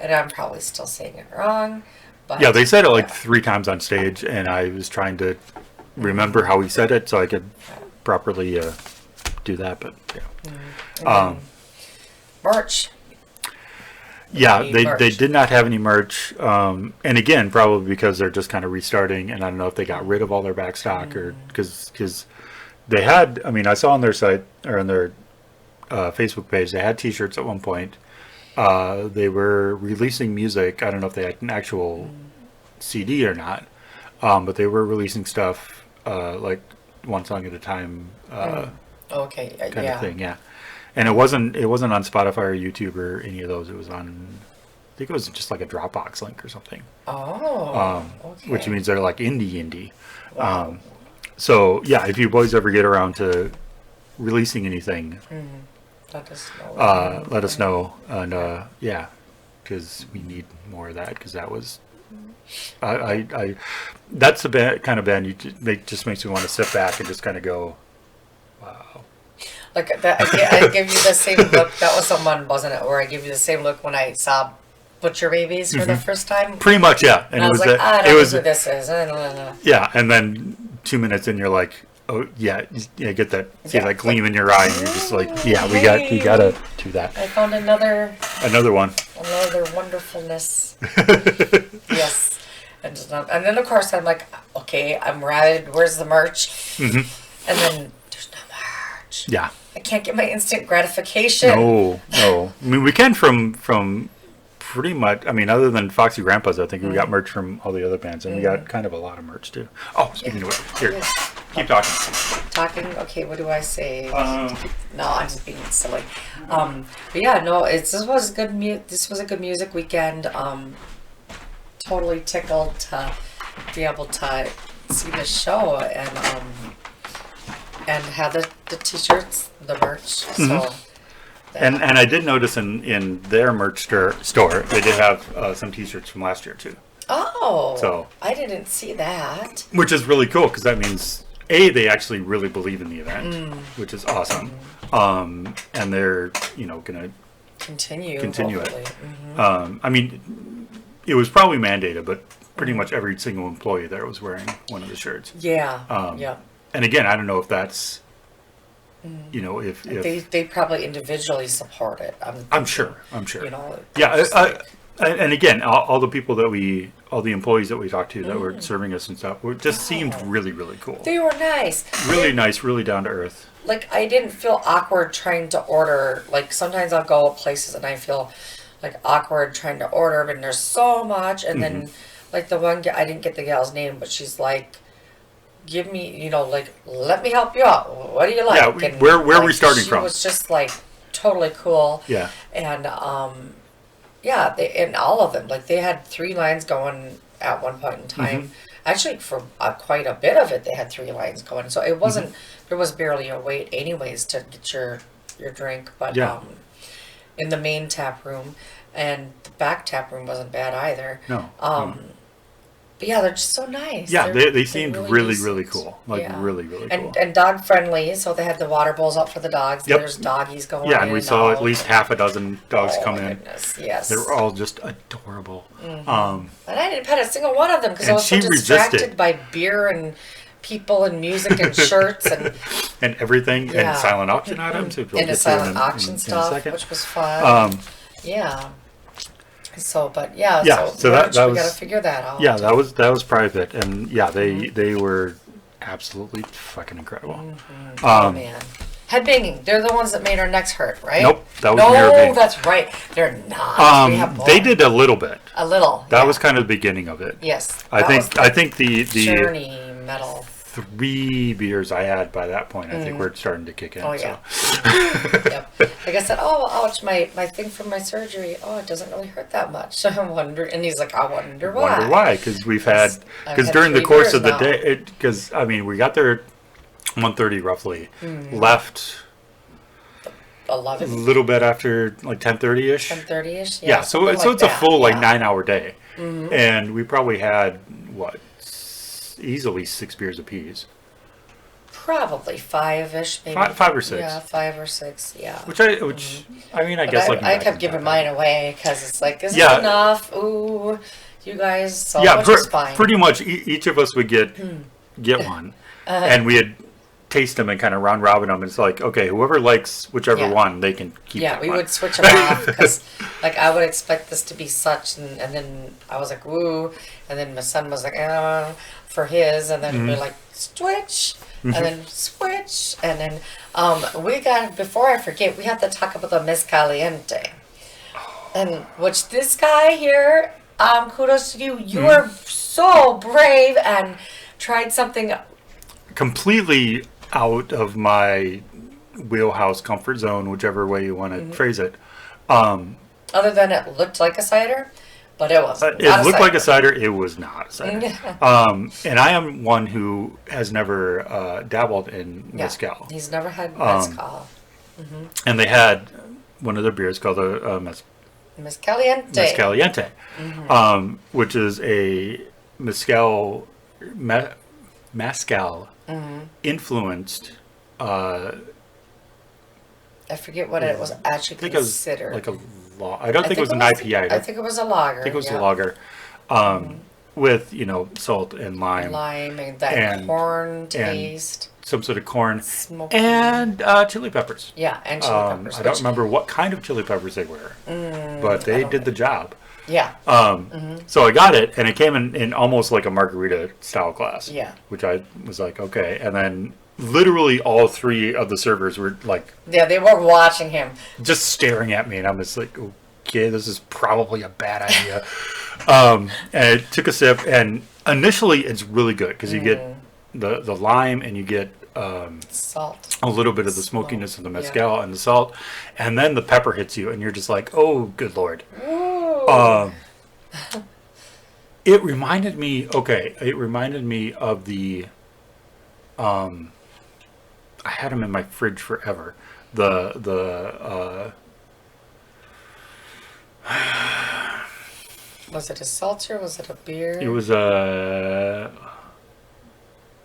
And I'm probably still saying it wrong. But Yeah, they said it like 3 times on stage, and I was trying to remember how he said it so I could properly do that. But yeah, merch. yeah, Merch. they did not have any merch, and again, probably because they're just kind of restarting, and I don't know if they got rid of all their back stock or because they had. I mean, I saw on their site or on their Facebook page they had T-shirts at one point. They were releasing music. I don't know if they had an actual CD or not, but they were releasing stuff like one song at a time, Okay, kind yeah. of thing. Yeah, and it wasn't on Spotify or YouTube or any of those. It was on, I think it was just like a Dropbox link or something. Oh, okay. Which means they're like indie. Wow. So yeah, if you boys ever get around to releasing anything, Let us know. let us know, and yeah, because we need more of that. Because that was, I that's the kind of band just makes me want to sit back and just kind of go, wow. Like that, I give you the same look. That was someone, wasn't it? Where I give you the same look when I saw Butcher Babies for the first time. Pretty much, yeah. And I was like, I don't know who this is. Yeah, and then 2 minutes in, you're like, oh yeah, get that, see that gleam in your eye, and you're just like, yeah, we gotta do that. I found another one. Another wonderfulness. Yes. And then of course I'm like, okay, I'm rabid. Where's the merch? And then there's no merch. Yeah. I can't get my instant gratification. No. I mean, we can from pretty much. I mean, other than Foxy Grandpa's, I think we got merch from all the other bands, and we got kind of a lot of merch too. Oh, speaking of which, here, keep talking. Talking. Okay, what do I say? No, I'm just being silly. But yeah, no, this was good. This was a good music weekend. Totally tickled to be able to see the show and have the t-shirts, the merch. So. And I did notice in their merch store they did have some T-shirts from last year too. Oh, so I didn't see that. Which is really cool because that means they actually really believe in the event, which is awesome. And they're gonna continue it. I mean, it was probably mandated, but pretty much every single employee there was wearing one of the shirts. Yeah. Yeah. And again, I don't know if that's. If they probably individually support it. I'm sure. Yeah. And again, all the people all the employees that we talked to that were serving us and stuff, just seemed really, really cool. They were nice. Really nice, really down to earth. Like I didn't feel awkward trying to order. Like sometimes I'll go places and I feel like awkward trying to order, but there's so much. And then like the one I didn't get the gal's name, but she's like, give me, let me help you out. What do you like? Yeah, and where are we starting from? She was just like totally cool. Yeah. And and all of them, like they had 3 lines going at one point in time. Actually, for quite a bit of it, they had 3 lines going. So it wasn't. There was barely a wait, anyways, to get your drink. But in the main tap room, and the back tap room wasn't bad either. No. But yeah, they're just so nice. Yeah, they seemed really cool. Like really, really cool. And dog friendly, so they had the water bowls up for the dogs. Yep. There's doggies going in. Yeah, and we saw at least half a dozen dogs come in. Goodness, yes. They were all just adorable. And I didn't pet a single one of them because I was so distracted by beer and people and music and shirts and everything and silent auction items. And the silent auction stuff, which was fun. Yeah. So, but so that was, we got to figure that out. Yeah, that was private, and they were absolutely fucking incredible. Oh man, headbanging. They're the ones that made our necks hurt, right? Nope, that was Mirror. That's right. They're not. They did a little bit. A little. That was kind of the beginning of it. Yes. I think the Journey metal. 3 beers I had by that point, I think we're starting to kick in. Oh yeah. Yep. Like I said, ouch, my thing from my surgery. Oh, it doesn't really hurt that much. I wonder, and he's like, I wonder why. Because during the course of the day, because I mean, we got there at 1:30 roughly, left 11, a little bit after like 10:30ish. 10:30ish. Yeah. So it's a full 9-hour day, and we probably had easily 6 beers apiece. Probably 5-ish, maybe. 5 or 6. Yeah, 5 or 6. Yeah. Which I mean, I But guess like you I guys kept can giving talk mine about away because it's like, is Yeah. it enough? Ooh, you guys, so it. Yeah, much is fine. pretty much each of us would get one, and we'd taste them and kind of round robin them. It's like, okay, whoever likes whichever Yeah. one, they can keep. Yeah, that we one. would switch them off because, like, I would expect this to be such, and then I was like, woo, and then my son was like, for his, and then we're like, switch, and then switch, and then we got, before I forget, we have to talk about the mezcaliente, and which this guy here, kudos to you, you are so brave and tried something completely out of my wheelhouse, comfort zone, whichever way you want to phrase it. other than it looked like a cider, but it wasn't. It looked like a cider. It was not a cider. And I am one who has never dabbled in mezcal. He's never had mezcal. And they had one of their beers called a Mezcaliente. Mezcaliente, which is a mezcal influenced. I forget what it was actually I think it was considered. like a I don't think it was an IPA. I think it was a lager. I think it was a lager, with salt and lime, and that and- corn taste. some sort of corn, Smoky. and chili peppers. Yeah, and chili peppers. I don't remember what kind of chili peppers they were, but they did the job. Yeah. So I got it, and it came in almost like a margarita style glass. Yeah. Which I was like, okay. And then literally all 3 of the servers were like Yeah, they were watching him. just staring at me, and I'm just like, okay, this is probably a bad idea. And I took a sip, and initially it's really good because you get the lime, and you get Salt. a little bit of the smokiness of the mezcal and the salt, and then the pepper hits you, and you're just like, oh, good Lord. It reminded me of the I had them in my fridge forever. Was it a seltzer? Was it a beer? It was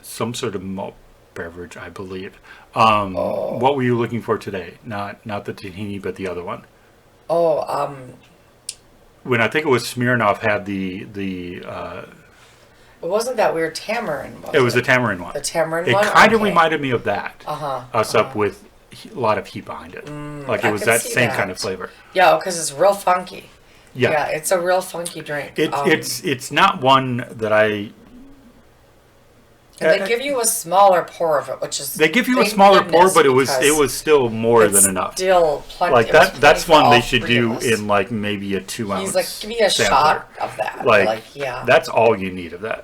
some sort of malt beverage, I believe. What were you looking for today? Not the tahini, but the other one. When I think it was Smirnoff had the it wasn't that weird tamarind, was it? it was the tamarind one. The tamarind It one? kind of Okay. reminded me of that. Us up Uh-huh. with a lot of heat behind it. Like it I was could that see same that. kind of flavor. Yeah, because it's real funky. Yeah. Yeah, it's a real funky drink. It's not one that I. And they give you a smaller pour of it, which is They give you a thank smaller pour, goodness, but it because was still more it's than enough. Still plenty. Like It was that. That's plenty for one all they should 3 do of us. in like maybe a 2 ounce. He's like, give me a sampler. shot of that. Like, yeah. that's all you need of that.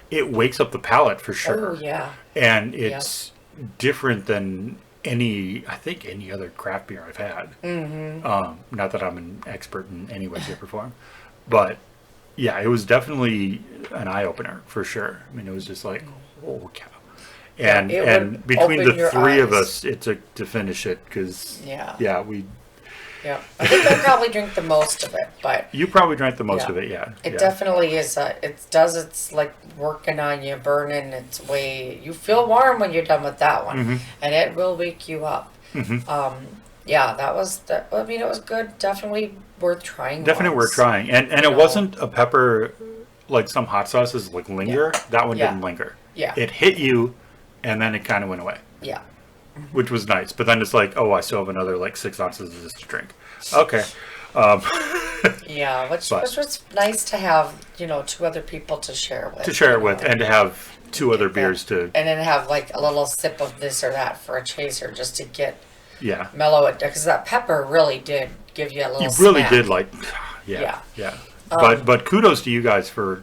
It wakes up the palate for sure. Oh yeah. And it's different than any other craft beer I've had. Not that I'm an expert in any way, shape, or form, but yeah, it was definitely an eye opener for sure. I mean, it was just like, oh cow. And it and would between open the your 3 of eyes. us, it took to finish it because we. Yeah, I think I probably drink the most of it, but You probably drank the most Yeah. of it, yeah. it yeah. definitely is. It's like working on you, burning. It's way. You feel warm when you're done with that one, and it will wake you up. Yeah, that was. I mean, it was good. Definitely worth trying. Definitely once. worth trying, and it wasn't a pepper like some hot sauces like linger. That one Yeah. didn't linger. Yeah. It hit you, and then it kind of went away, Yeah. which was nice. But then it's like, oh, I still have another like 6 ounces of this to drink. Okay. Yeah, which But- was nice to have, 2 other people to share with. To share it you with, know. and to have 2 other Get beers that. to And then have like a little sip of this or that for a chaser just to get yeah. mellow it, because that pepper really did give you a little You really smack. did like Yeah. yeah. But kudos to you guys for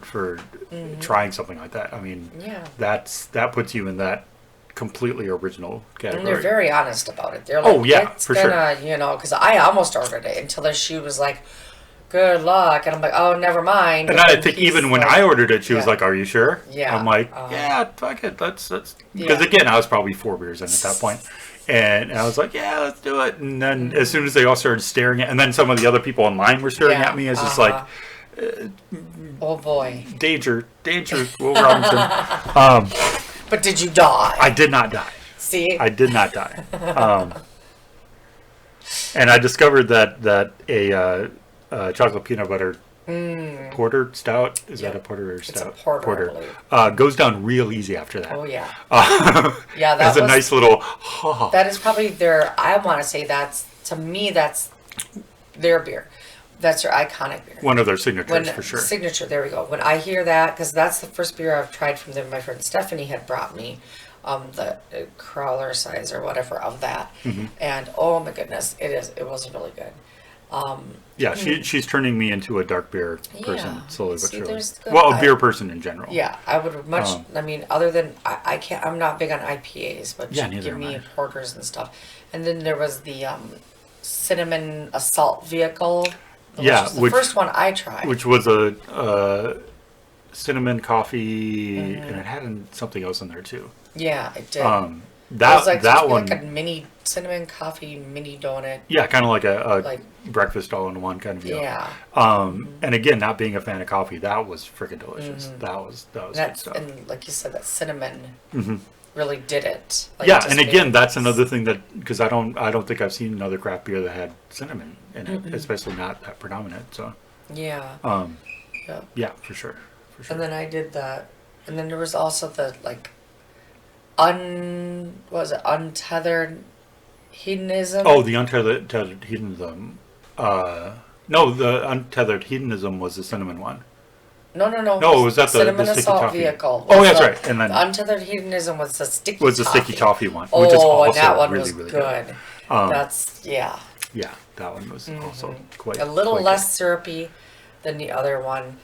trying something like that. I mean, Yeah. that puts you in that completely original And category. they're very honest about it. They're like, Oh, yeah, it's for gonna, because I almost ordered it until she was like, good luck. And I'm like, oh, never mind. And I think even when I ordered it, she was Yeah. like, "Are you sure?" Yeah. I'm like, "Yeah, fuck it. Let's." Because Yeah. again, I was probably 4 beers in at that point, and I was like, "Yeah, let's do it." And then as soon as they all started staring at, and then some of the other people online were staring Yeah, at me, it's just like, Oh boy. Danger, Will Robinson. But did you die? I did not die. See? I did not die. And I discovered that a chocolate peanut butter porter stout, is that a porter or stout? It's a porter. I believe. Goes down real easy after that. Oh yeah. Yeah, that's a nice little. That is probably I want to say that's their beer. That's their iconic beer. One of their signatures for sure. Signature. There we go. When I hear that, because that's the first beer I've tried from them. My friend Stephanie had brought me the crawler size or whatever of that, and oh my goodness, it was really good. Yeah, she's turning me into a dark beer person slowly but surely. Well, a beer person in general. Yeah, I would much. I mean, other than I can't. I'm not big on IPAs, but yeah, give me porters and stuff. And then there was the cinnamon assault vehicle. Which was the first one I tried. Which was a cinnamon coffee, and it had something else in there too. Yeah, it did. That one, like a mini cinnamon coffee mini donut. Yeah, kind of like a breakfast all in one kind of deal. Yeah. And again, not being a fan of coffee, that was freaking delicious. That was good stuff. And like you said, that cinnamon really did it. Like, yeah, and again, that's another thing that, because I don't think I've seen another craft beer that had cinnamon in it, especially not that predominant. So. Yeah. Yeah, for sure. And then I did that, and then there was also the untethered hedonism. Oh, the untethered hedonism. No, the untethered hedonism was the cinnamon one. No. No, was that the sticky assault toffee vehicle? Oh, that's right. And then the untethered hedonism was the sticky. The sticky toffee one, which is also and that one really, was really good. That's Yeah, that one was also quite a little less syrupy than the other one.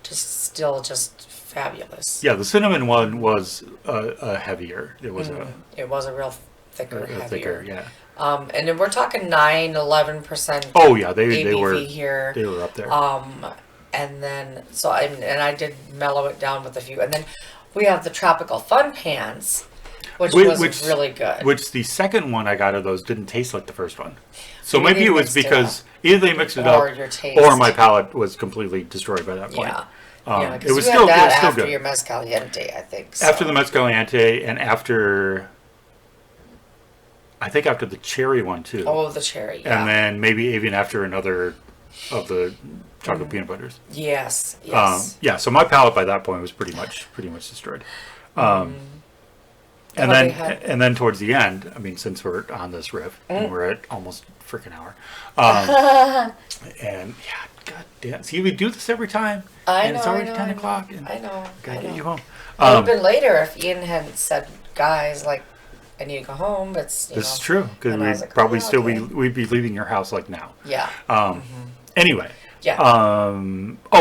Just fabulous. Yeah, the cinnamon one was heavier. It was It was a real heavier. Yeah. And then we're talking 9-11%. Oh yeah, they ABV were here. They were up there. And then I did mellow it down with a few, and then we have the tropical fun pans, which was really good. Which the second one I got of those didn't taste like the first one. So maybe it was because either they mixed it up, or my palate was completely destroyed by that point. Yeah. It was still after good. Your mezcaliente, I think. So. After the mezcaliente and after the cherry one too. Oh, the cherry. Yeah. And then maybe even after another of the chocolate peanut butters. Yes. Yeah. So my palate by that point was pretty much destroyed. And then towards the end, I mean, since we're on this riff, and we're at almost a freaking hour, and god damn, see, we do this every time, and it's already 10 o'clock, and I know. Gotta get you home. It would have been later if Ian hadn't said, "Guys, I need to go home." This is true, because we'd probably we'd be leaving your house now. Yeah. Anyway. Yeah.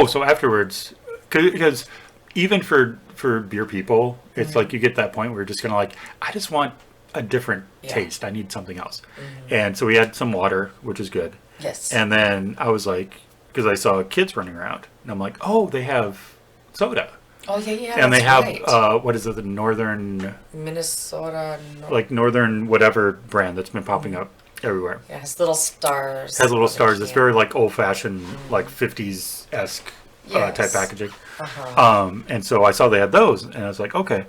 So afterwards, because even for beer people, it's like you get that point where you're just gonna I just want a different taste. I need something else. And so we had some water, which is good. Yes. And then I was because I saw kids running around, and I'm like, oh, they have soda. Oh yeah. And they have what is it? The Northern Minnesota. Northern whatever brand that's been popping up everywhere. Yeah, it has little stars. It's very old fashioned, 50s-esque type packaging. And so I saw they had those, and I was like, okay.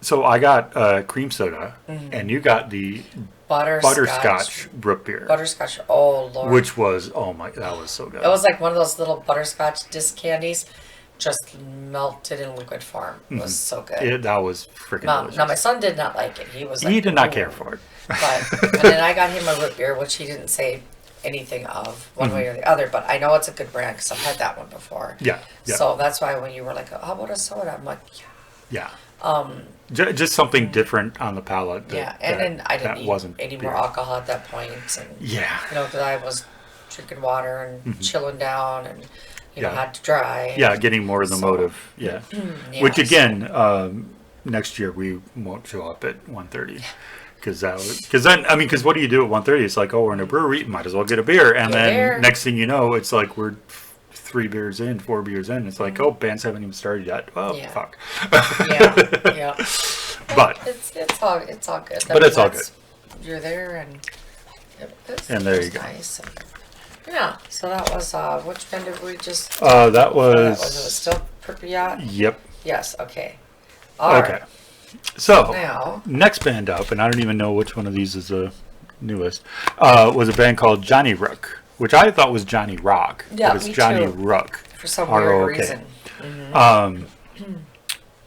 So I got cream soda, and you got the butterscotch Brook beer. Butterscotch, oh Lord. Which was, that was so good. It was like one of those little butterscotch disc candies, just melted in liquid form. It was so good. That was freaking delicious. Now my son did not like it. He did not care for it. And then I got him a root beer, which he didn't say anything of one way or the other, but I know it's a good brand because I've had that one before. Yeah. So that's why when you were like, how about a soda? I'm like, yeah. Just something different on the palate. And then I didn't eat any more alcohol at that point. And, because I was drinking water and chilling down and, had to dry. Yeah, getting more in the mode of, Which again, next year we won't show up at 1:30. Because what do you do at 1:30? It's we're in a brewery, might as well get a beer. And then next thing you know, it's we're 4 beers in. It's bands haven't even started yet. Oh, fuck. Yeah. But it's all good. But it's all good. You're there, and there you go. Nice. Yeah. So that was which band did we just? That It was. was still Pripyat. Yep. Yes. Okay. All Okay. right. So Now. next band up, and I don't even know which one of these is the newest, was a band called Johnny Rook, which I thought was Johnny Rock, Yeah, but it's me Johnny too. Rook. For some R-O-O-K. weird reason.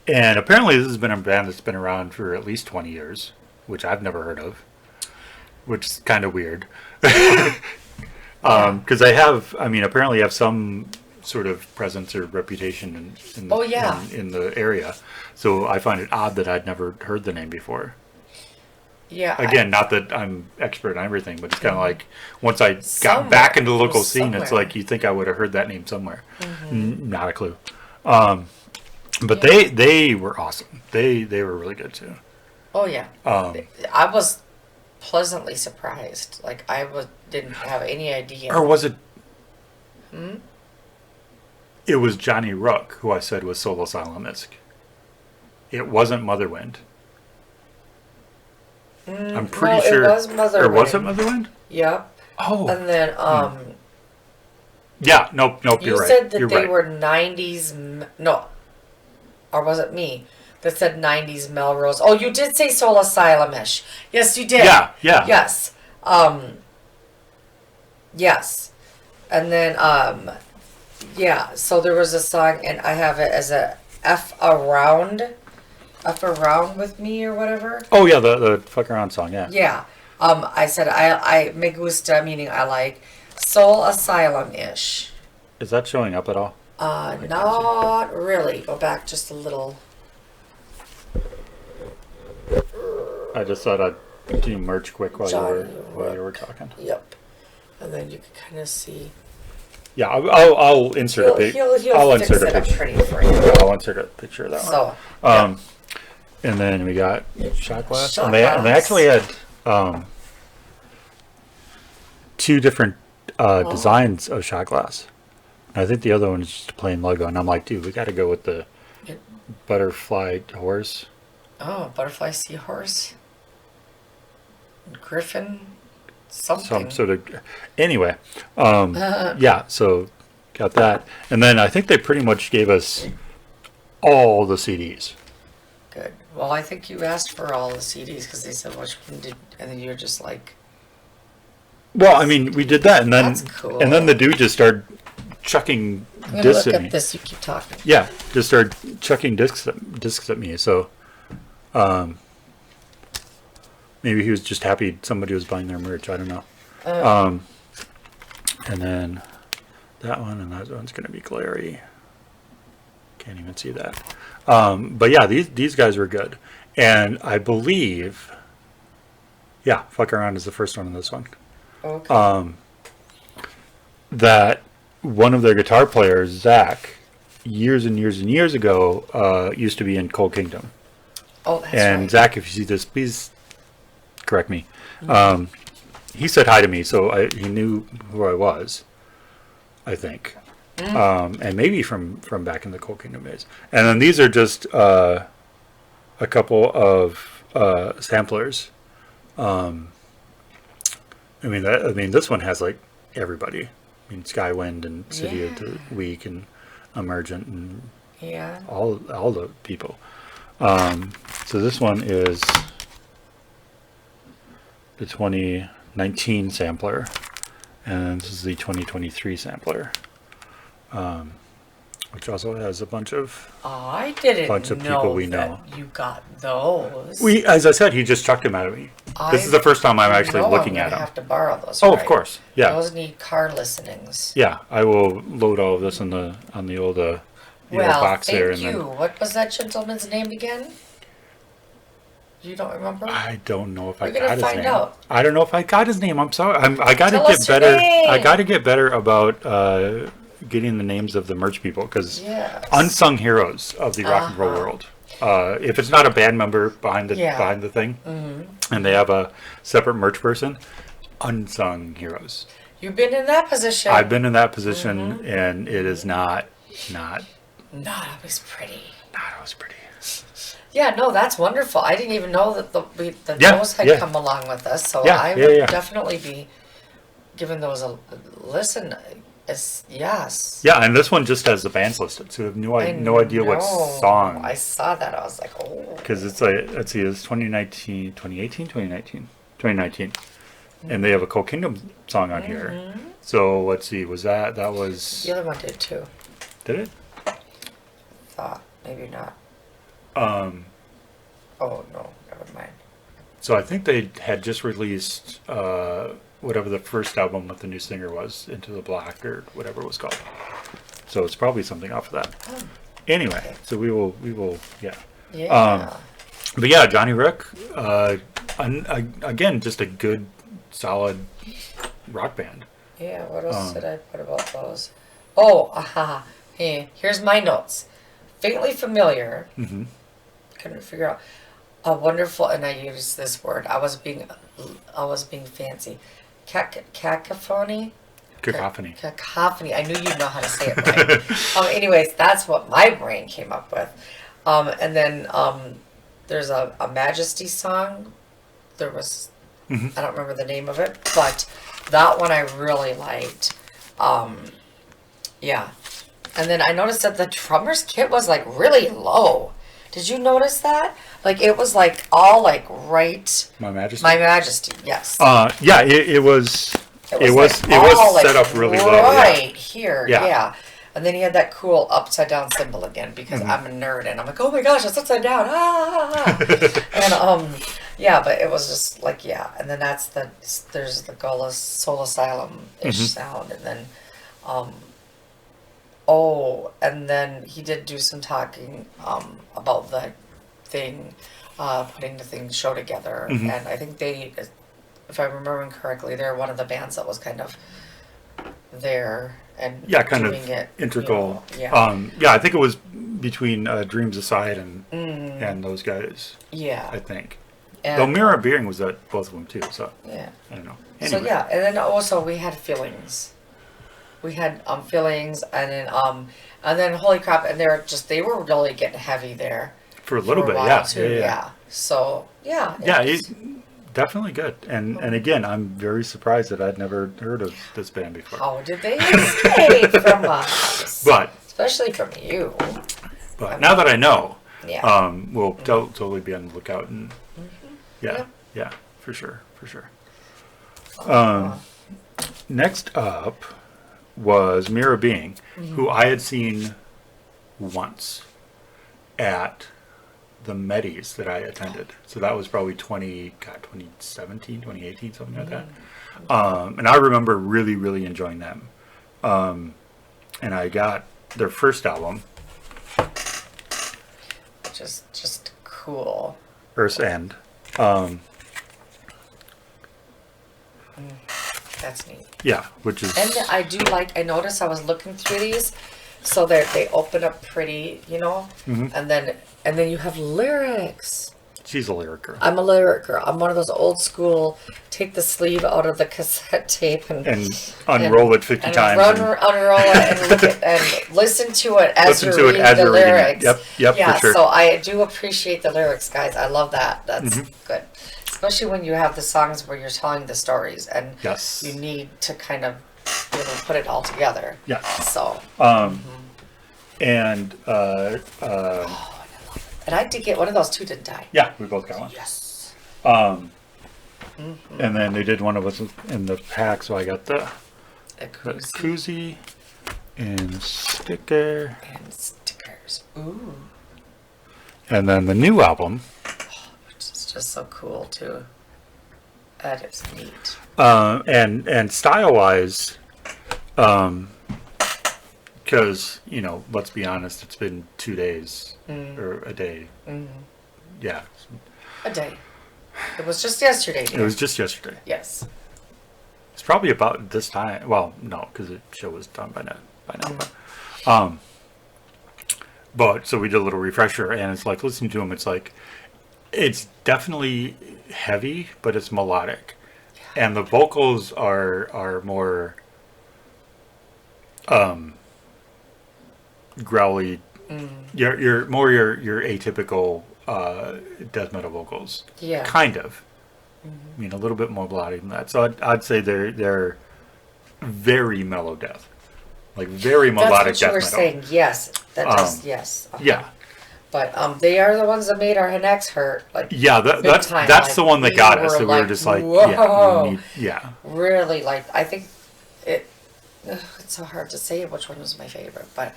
And apparently this has been a band that's been around for at least 20 years, which I've never heard of, which is kind of weird. Because they have, I mean, apparently have some sort of presence or reputation in Oh, yeah. in the area. So I find it odd that I'd never heard the name before. Yeah. Again, not that I'm expert on everything, but it's kind of like once I got Somewhere. back into the It local was scene, it's somewhere. like you think I would have heard that name somewhere. Not a clue. But Yeah. they were awesome. They were really good too. Oh yeah. I was pleasantly surprised. Like didn't have any idea. Or was it? It was Johnny Rook who I said was Soul Asylum-esque. It wasn't Motherwind. I'm pretty no, sure. it was Motherwind. Or was it Motherwind? Yep. Oh. And then Yeah. Nope. you You're right. said that You're they right. were 90s. No. Or was it me that said 90s Melrose? Oh, you did say Soul Asylum-ish. Yes, you did. Yeah. Yeah. Yes. Yes. And then yeah, so there was a song and I have it as a F around with me or whatever. Oh yeah, the fuck around song. Yeah. Yeah. I said I me gusta, meaning I like Soul Asylum-ish. Is that showing up at all? Not really. Go back just a little. I just thought I'd do merch quick while Johnny you were talking. Yep. And then you can kind of see. Yeah, I'll insert a picture. I'll fix insert a it up picture. pretty for you. I'll insert a picture of that one. So, And then we got shot glass, Shot and they glass. actually had two different designs of shot glass. I think the other one is just a plain logo, and I'm like, dude, we got to go with the butterfly horse. oh, butterfly, seahorse, griffin, something. Some sort of. Anyway, yeah. So got that, and then I think they pretty much gave us all the CDs. Good. Well, I think you asked for all the CDs because they said which one did, and then you're just like, Well, I mean, we did that, and then That's cool. and then the dude just started chucking I'm gonna discs look at me. at this. You keep talking. Yeah, just started chucking discs at me. So, maybe he was just happy somebody was buying their merch. I don't know. And then that one and that one's gonna be glary. Can't even see that. But yeah, these guys were good, and I believe, yeah, fuck around is the first one in this one. Okay. That one of their guitar players, Zach, years and years and years ago, used to be in Cold Kingdom. Oh, that's And right. Zach, if you see this, please correct me. He said hi to me, so he knew who I was, I think. And maybe from back in the Cold Kingdom days. And then these are just a couple of samplers. I mean, this one has like everybody. I mean, Skywind and City of the Week and Emergent and Yeah. all the people. So this one is the 2019 sampler, and this is the 2023 sampler, which also has a bunch of I didn't Bunch of know people we that know. you got those. As I said, he just chucked them at me. This is the first time I'm actually looking I'm at gonna them. have to borrow those. Oh, right? of course, yeah, Those need car listenings. yeah. I will load all of this on the old old Well, box thank there, you. and then What was that gentleman's name again? You don't remember? I don't know if I We're gonna got his find name. out. I don't know if I got his name. I'm sorry. I got to Tell get us your better. name. I got to get better about getting the names of the merch people, because Yes. unsung heroes of the rock and roll world. If it's not a band member behind the thing, and they have a separate merch person, unsung heroes. You've been in that position. I've been in that position, and it is not Not always pretty. always pretty. Yeah, no, that's wonderful. I didn't even know that Yeah, those had yeah. come along with us, so Yeah, I yeah, would yeah. definitely be giving those a listen. Yes. Yeah, and this one just has the bands listed, so we have no idea what song. I saw that. I was like, oh. Because it's like, let's see, it's 2019, 2018, 2019, 2019. And they have a Cold Kingdom song on here. So let's see, that was... The other one did too. Did it? Thought, maybe not. Oh, no, never mind. So I think they had just released whatever the first album with the new singer was, Into the Black or whatever it was called. So it's probably something off of that. Oh. Anyway, so we will, yeah. Yeah. But yeah, Johnny Rook, again, just a good, solid rock band. Yeah, what else did I put about those? Oh, aha. Hey, here's my notes. Faintly familiar. Mm-hmm. Couldn't figure out. A wonderful, and I use this word. I was being fancy. Cacophony. Cacophony. I knew you'd know how to say it right. Anyways, that's what my brain came up with. And then there's a Majesty song. There was, I don't remember the name of it, but that one I really liked. Yeah. And then I noticed that the drummer's kit was like really low. Did you notice that? Like it was like all like right. My Majesty. My Majesty, yes. Yeah, it was. It was set up really low. Right here, Yeah. yeah. And then he had that cool upside down symbol again because I'm a nerd and I'm like, oh my gosh, it's upside down. And yeah, but it was just like and then there's the Gullah Soul Asylum-ish sound, and then and then he did do some talking about the thing, putting the show together, and I think they, if I'm remembering correctly, they're one of the bands that was kind of there and kind doing of it, integral. I think it was between Dreams Aside and those guys. Yeah, I think. And, though Mira Beering was at both of them too, so I don't know. Anyway. So and then also we had Feelings. We had Feelings, and then Holy Crap, and they were really getting heavy there for a little bit, too. Yeah. So it's definitely good, and again, I'm very surprised that I'd never heard of this band before. How did they escape from us? But especially from you. But now that I know, we'll totally be on the lookout, and for sure. Next up was Mira Being, who I had seen once at the Medis that I attended. So that was probably 2017, 2018, something like that. And I remember really, really enjoying them. And I got their first album, which is just cool. Earth's End. That's neat. Yeah, which is... And I do like, I noticed I was looking through these, so they open up pretty, and then you have lyrics. She's a lyric girl. I'm a lyric girl. I'm one of those old school, take the sleeve out of the cassette tape and unroll it 50 times. Unroll it and look at and listen to it as you're reading the lyrics. Yep, yeah, for sure. So I do appreciate the lyrics, guys. I love that. That's good. Especially when you have the songs where you're telling the stories and you need to kind of put it all together. Yeah. So. And and I did get one of those too, didn't I? Yeah, we both got one. Yes. And then they did one of us in the pack, so I got the koozie and sticker. And stickers. Ooh. And then the new album. It's just so cool too. That is neat. And style wise, because let's be honest, it's been 2 days or a day. Yeah, a day. It was just yesterday. It was just yesterday. Yes. It's probably about this time. Well, no, because the show was done by now. But so we did a little refresher, and it's like listening to them. It's like it's definitely heavy, but it's melodic, and the vocals are more growly. You're more your atypical death metal vocals. Yeah. Kind of. I mean, a little bit more melodic than that. So I'd say they're very mellow death, like very That's melodic what you death were metal. saying. Yes, that does. Yes. Yeah, But they are the ones that made our necks hurt. Like yeah, big time. that's Like, the one that we got us. were So we were just like, whoa. yeah. Really, like I think it. It's so hard to say which one was my favorite, but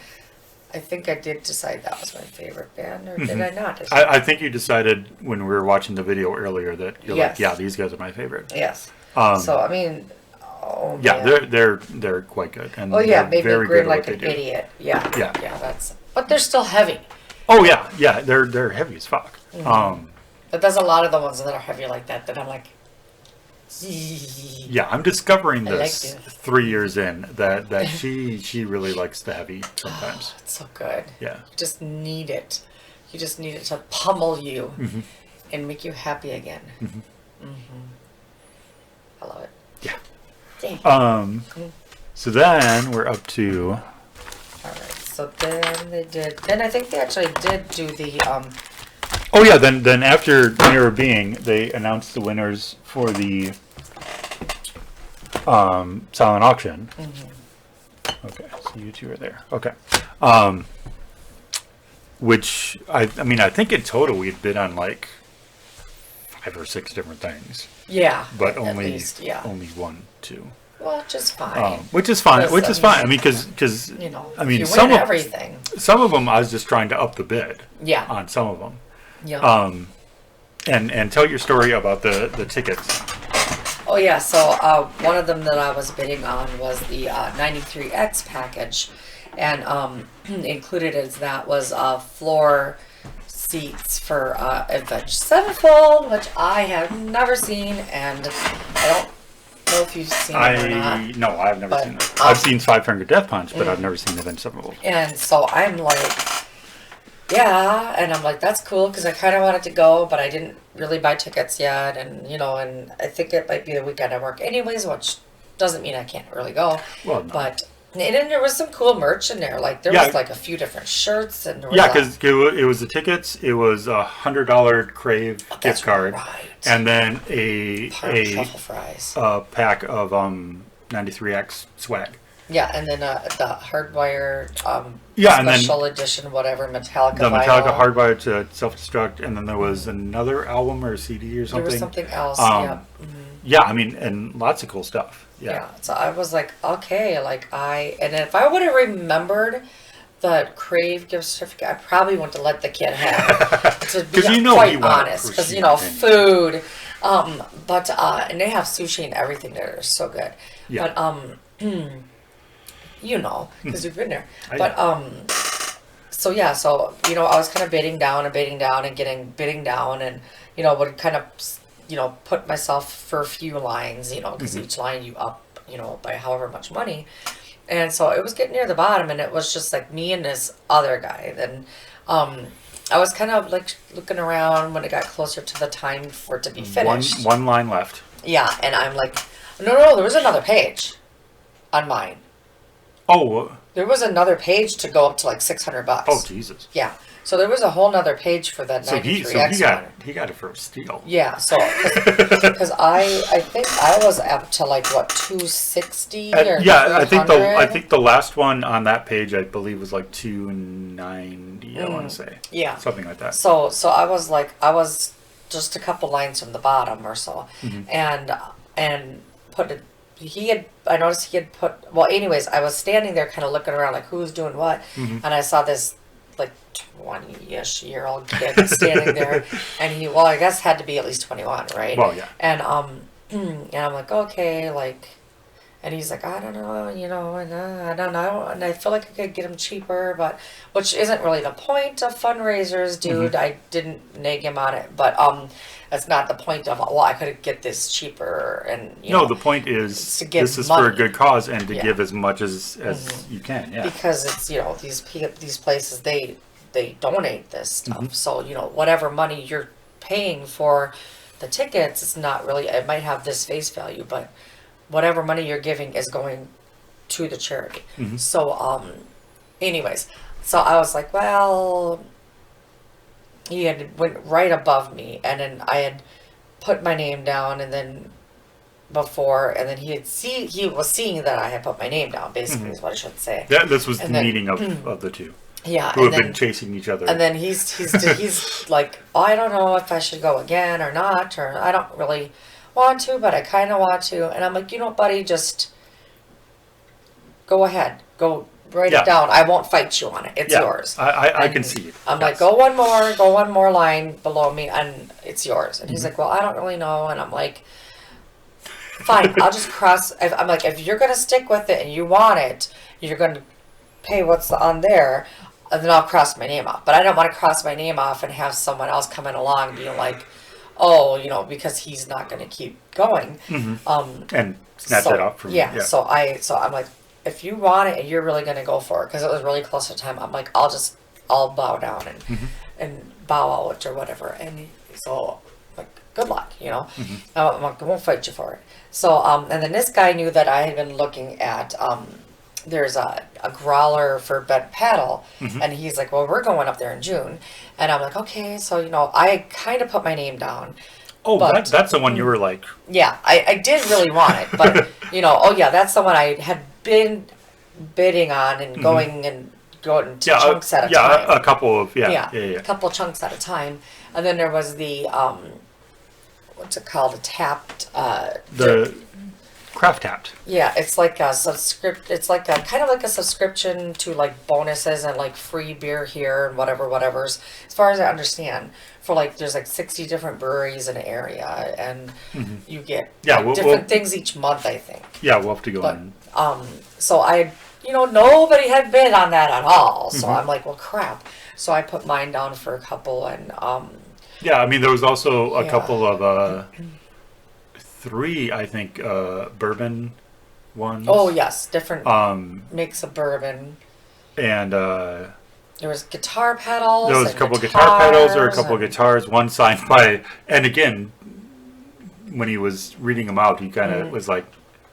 I think I did decide that was my favorite band, or did I not? I think you decided when we were watching the video earlier that you're Yes. like, yeah, these guys are my favorite. Yes. So I mean, oh yeah, man. they're quite good. And Oh yeah, they're made me very grin good at like what an they do. idiot. Yeah. Yeah. Yeah, but they're still heavy. Oh yeah, they're heavy as fuck. But there's a lot of the ones that are heavy like that I'm like, yeah, I'm discovering I like this it. 3 years in that she really likes the heavy sometimes. it's so good. Yeah. You just need it. You just need it to pummel you and make you happy again. I love it. Yeah. Dang. So then we're up to All right. So then I think they actually did do the oh yeah, then after Mirror Being, they announced the winners for the silent auction. Okay, so you two are there. Okay. Which I mean I think in total we'd bid on like 5 or 6 different things. yeah, But at only least, yeah. only 1, 2. Well, just fine. Which is fine. Because, Which is fine. I mean, because you know, I mean, you some win of everything. some of them I was just trying to up the bid. Yeah. On some of them. Yeah. And tell your story about the tickets. Oh yeah, so one of them that I was bidding on was the 93X package, and included as that was floor seats for Avenged Sevenfold, which I have never seen, and I don't know if you've seen it or not. No, I've never But, seen it. I've seen Five Finger Death Punch, but I've never seen Avenged Sevenfold. And so I'm like, yeah, and I'm like, that's cool because I kind of wanted to go, but I didn't really buy tickets yet, and and I think it might be the weekend I work anyways, which doesn't mean I can't really go. Well, no. But and then there was some cool merch in there, like there Yeah. was like a few different shirts and there was Yeah, because it was the tickets. It was $100 Crave that's gift card, right. and then a truffle fries. pack of 93X swag. Yeah, and then the hardwired Yeah, and then special edition, whatever, Metallica the vinyl. Metallica Hardwired to Self-Destruct, and then there was another album or a CD or something. There was something else. Um, Yeah, I mean, and lots of cool stuff. Yeah. Yeah. So I was like, okay, and if I would have remembered the Crave gift certificate, I probably wouldn't have let the kid have it. To be 'Cause you know he quite wanted honest, for because shit. food. But and they have sushi and everything there. They're so good. Yeah. But because you've been there. I But so yeah, so I was kind of bidding down and getting bidding down, and would kind of put myself for a few lines, because each line you up, by however much money, and so it was getting near the bottom, and it was just like me and this other guy. Then I was kind of like looking around when it got closer to the time for it to be finished. One line left. Yeah, and I'm like, no, there was another page on mine. Oh. There was another page to go up to like $600. Oh Jesus. Yeah. So there was a whole nother page for that So 93X one. he got it for a steal. Yeah, so because I think I was up to like what 260 or Yeah, I 300? think the last one on that page I believe was like 290. I want to say. Yeah. Something like that. So I was just a couple lines from the bottom or so, and put it. I noticed he had put. Well, anyways, I was standing there, kind of looking around, like who's doing what, and I saw this like 20-ish-year-old kid standing there, and I guess had to be at least 21, right? Well, yeah. And and I'm like, okay, like, and he's like, I don't know, and I don't know, and I feel like I could get him cheaper, but which isn't really the point of fundraisers, dude. I didn't nag him on it, but that's not the point of. Well, I could get this cheaper, and the point is to give this is money. for a good cause and to Yeah. give as much as you can. Yeah. Because it's these places they donate this stuff, so whatever money you're paying for the tickets, it's not really. It might have this face value, but whatever money you're giving is going to the charity. So anyways, so I was like, well, he had went right above me, and then I had put my name down, and then before, and then he was seeing that I had put my name down, basically, is what I should say. Yeah, this was And the then- meeting of the two Yeah, who and have then, been chasing each other. and then he's like, oh, I don't know if I should go again or not, or I don't really want to, but I kind of want to. And I'm like, you know, buddy, just go ahead, go write Yeah. it down. I won't fight you on it. It's yeah, yours. I And can see it. I'm Yes. like, go one more line below me, and it's yours. And he's like, well, I don't really know. And I'm like, fine, I'll just cross. I'm like, if you're gonna stick with it and you want it, you're gonna pay what's on there, and then I'll cross my name off. But I don't want to cross my name off and have someone else coming along being like, oh, you know, because he's not gonna keep going. And snatch So, it off from yeah. So I'm like, if you want it and you're really gonna go for it, because it was really close to time. I'm like, I'll bow down and bow out or whatever. And so like, good luck, you know. I'm like, I won't fight you for it. So and then this guy knew that I had been looking at there's a growler for bed paddle, and he's like, well, we're going up there in June, and I'm like, okay. So you know, I kind of put my name down. Oh, But- that's the one you were like, Yeah, I did really want it, but you know, oh yeah, that's the one I had been bidding on and going to chunks at a time. a couple of A couple chunks at a time, and then there was the what's it called? A tapped. the craft tapped. Yeah, it's like a It's like a kind of like a subscription to like bonuses and like free beer here and whatever's. As far as I understand, for like there's like 60 different breweries in the area, and you get different things each month, I think. Yeah, we'll have to go But in. so nobody had bid on that at all. So I'm like, well, crap. So I put mine down for a couple, and Yeah, I mean, there was also a Yeah. couple of 3, I think, bourbon ones. oh yes, different mix of bourbon. And There was guitar pedals. there was a and couple guitar pedals or a guitars couple and- guitars, one signed by, and again, when he was reading them out, he kind of was like,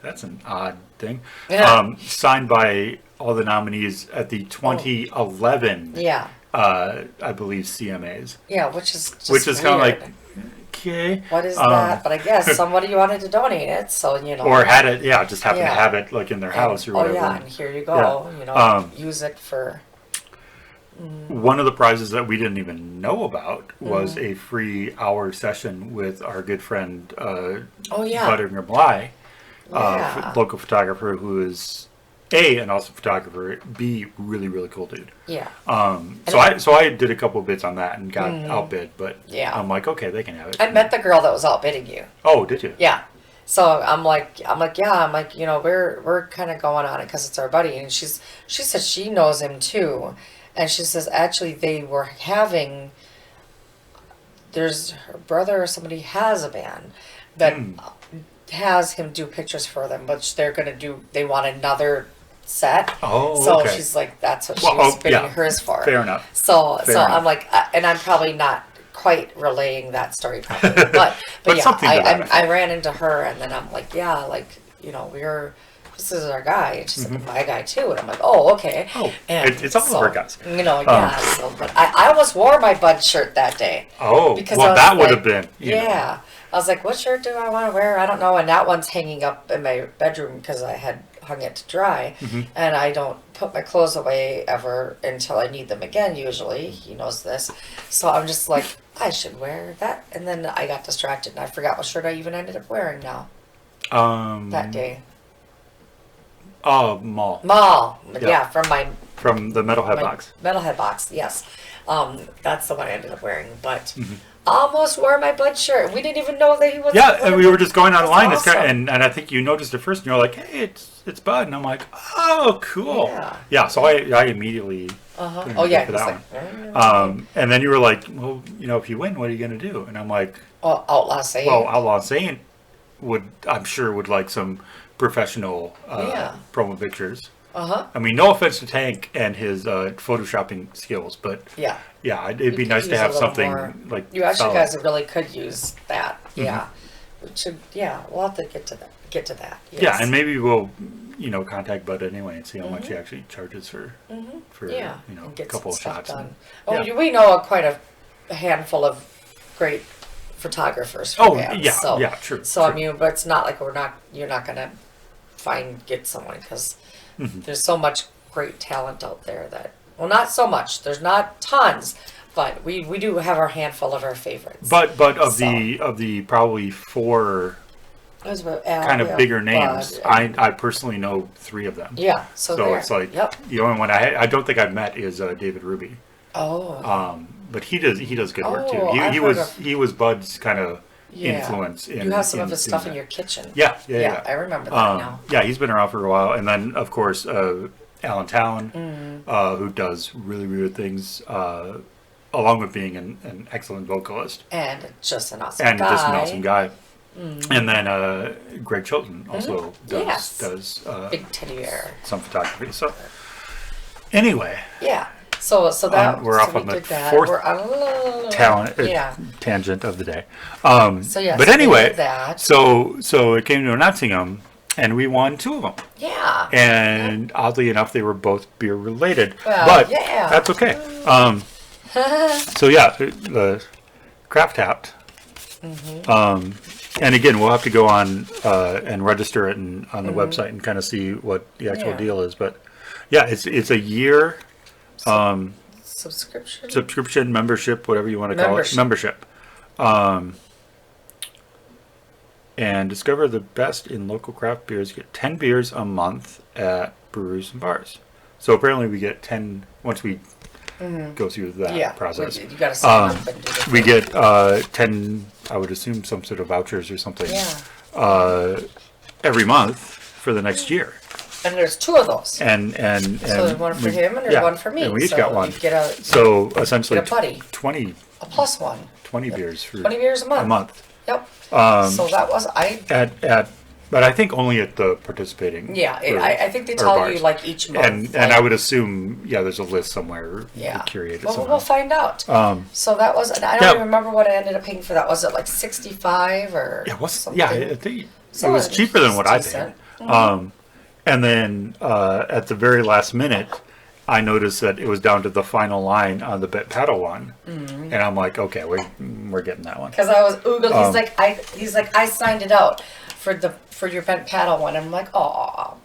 that's an odd thing. Yeah. Signed by all the nominees at the 2011, Yeah, I believe, CMAs. yeah, which is just Which is kind of weird. like, okay. What is that? But I guess somebody wanted to donate it, so you know. Or had it, just happened to Yeah. have it like in their house or whatever. Oh yeah, and here you go. Yeah. You know, use it for. One of the prizes that we didn't even know about was Mm-hmm. a free hour session with our good friend Oh yeah. Buttinger Bly, Yeah. local photographer who is A, an awesome photographer, B, really, really cool dude. Yeah. So I did a couple of bits on that and got outbid, but Yeah. I'm like, okay, they can have it. I met the girl that was outbidding you. Oh, did you? Yeah. So I'm like, you know, we're kind of going on it because it's our buddy, and she said she knows him too, and she says actually they were having. There's her brother or somebody has a band that has him do pictures for them, but they're gonna do. They want another set. Oh, so okay. she's like, that's what Well, she was oh, bidding yeah. hers for. Fair enough. So Fair I'm enough. like, and I'm probably not quite relaying that story properly, but yeah, something to that effect. I ran into her, and then I'm like, yeah, like, you know, this is our guy, and she's like, my guy too, and I'm like, oh, okay. Oh, and it's all of our guys. You know, yeah. So, but I almost wore my Bud shirt that day. Oh, Because well, I was that would like, have been. you know. Yeah. I was like, what shirt do I want to wear? I don't know. And that one's hanging up in my bedroom because I had hung it to dry. And I don't put my clothes away ever until I need them again, usually. He knows this. So I'm just like, I should wear that. And then I got distracted and I forgot what shirt I even ended up wearing now that day. Oh, Mall. Mall. Yeah. Yeah, from my From the Metalhead my box. Metalhead box, yes. That's the one I ended up wearing. But almost wore my Bud shirt. We didn't even know that he was. Yeah, and we were just going online, That's it's awesome. and I think you noticed it first, and you're like, "Hey, it's Bud," and I'm like, "Oh, cool." Yeah. So I immediately. put in Oh a yeah, bid he's for like, that one. And then you were like, "Well, you know, if you win, what are you gonna do?" And I'm like, oh, Outlaw Saying. "Well, Outlaw Saint I'm sure would like some professional Yeah. promo pictures." Uh-huh. I mean, no offense to Tank and his photoshopping skills, but Yeah. yeah, it'd be You nice could to use a have little something more. like You actually solid. guys really could use that. Yeah. We should. Yeah, we'll have to get to that. Yes. Yeah, and maybe we'll, contact Bud anyway and see how much he actually charges for yeah, a and get couple some of stuff shots. done. and- We know quite a handful of great photographers for Oh, bands. yeah, So, yeah, true, So I true. mean, but it's not like you're not gonna get someone because there's so much great talent out there that, well, not so much. There's not tons, but we do have our handful of our favorites. But of So- the probably 4 Those were Al, kind of yeah, bigger names, Bud, and- I personally know 3 of them. yeah. So there. it's like Yep. the only one I don't think I've met is David Ruby. Oh. But he does good work too. Oh, I've He heard was of- he was Bud's kind of Yeah. influence. You have some of his stuff in that. your kitchen. Yeah. I remember that now. Yeah, he's been around for a while, and then of course Alan Town, who does really good things, along with being an excellent vocalist And just an awesome and guy. just an awesome guy. And then Greg Chilton also Yes. does Big teddy bear. some photography. So anyway, Yeah. So that we're so off we on the did that. fourth We're on talent Yeah. tangent of the day. So yeah. But so we anyway, did that. so it came to announcing them, and we won 2 of them. Yeah. And oddly enough, they were both beer related, Well, but yeah. that's okay. So yeah, the Craft Tapped. And again, we'll have to go on and register it on the website and kind of see what the actual Yeah. deal is. But yeah, it's a year Subscription. subscription, membership, whatever you want to call it, membership. And discover the best in local craft beers. Get 10 beers a month at breweries and bars. So apparently we get 10 once we go through that process. You got to sign up and do the We thing. get 10, I would assume, some sort of vouchers or something every month for the next year. And there's 2 of those. And So there's one for him and there's one for me. And we each So got one. you get a So essentially, get a buddy. 20 plus one. beers for 20 beers a month. a month. Yep. So that was But I think only at the participating. Yeah, I think they or tell bars. you like each month. And like, I would assume, there's a list somewhere. yeah. Curated Well, somehow. we'll find out. So that was, and I don't even remember what I ended up paying for that. Was it like 65 or something? I think So it was cheaper than what I paid. decent. And then at the very last minute, I noticed that it was down to the final line on the Bet Paddle one, and I'm like, okay, we're getting that one. Because I was oogling. He's like, I signed it out for your bent paddle one. I'm like, oh,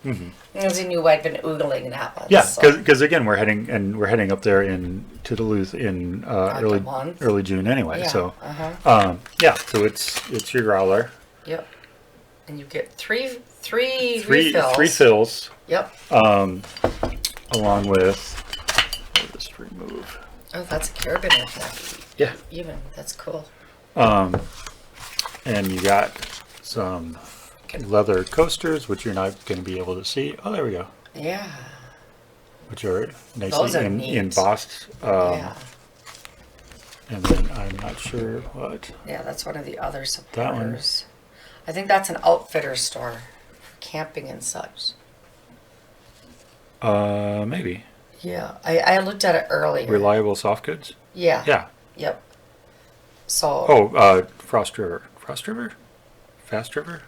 because he knew I'd been oogling that one. Yeah, so. because again, we're heading up there to Duluth in early June anyway. Yeah, So so it's your growler. Yep. And you get three refills. 3 fills. Yep. Along with, I'll just remove. Oh, that's a carabiner effect. Yeah. Even that's cool. And you got some leather coasters, which you're not going to be able to see. Oh, there we go. Yeah. Which are Those nicely are neat. embossed. Yeah. And then I'm not sure what. Yeah, that's one of the other That one. supporters. I think that's an outfitter store for camping and such. Maybe. Yeah, I looked at it earlier. Reliable soft goods? Yeah. Yeah. Yep. So. Oh, Frost River. Frost River? Fast River?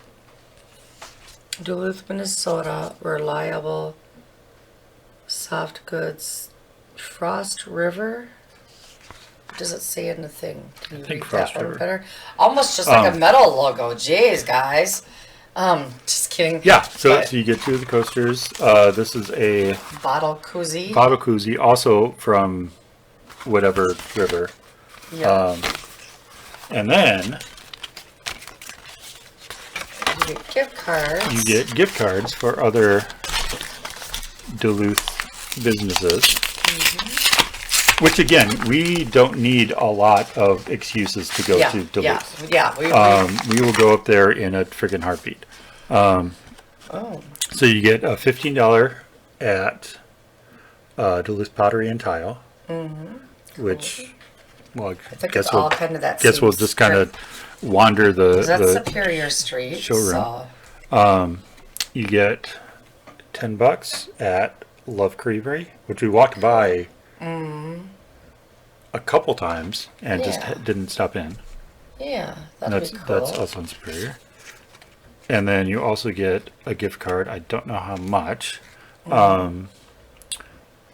Duluth, Minnesota, reliable soft goods. Frost River? What does it say in the thing? Can you think read Frost that one River. better? Almost just like a metal logo. Jeez, guys. Just kidding. Yeah, so But you get 2 of the coasters. This is a bottle koozie. bottle koozie, also from whatever river. Yeah. And then You get gift cards. you get gift cards for other Duluth businesses. Which again, we don't need a lot of excuses to go to Duluth. Yeah. We will go up there in a friggin' heartbeat. So you get a $15 at Duluth Pottery and Tile, which, well, I think guess it's we'll all kind of that. guess we'll same just kind of strip. wander 'Cause that's the Superior Street. showroom. So. You get $10 at Love Creamery, which we walked by a couple times and Yeah. just didn't stop in. Yeah, that'd be cool. That's also in Superior. And then you also get a gift card. I don't know how much.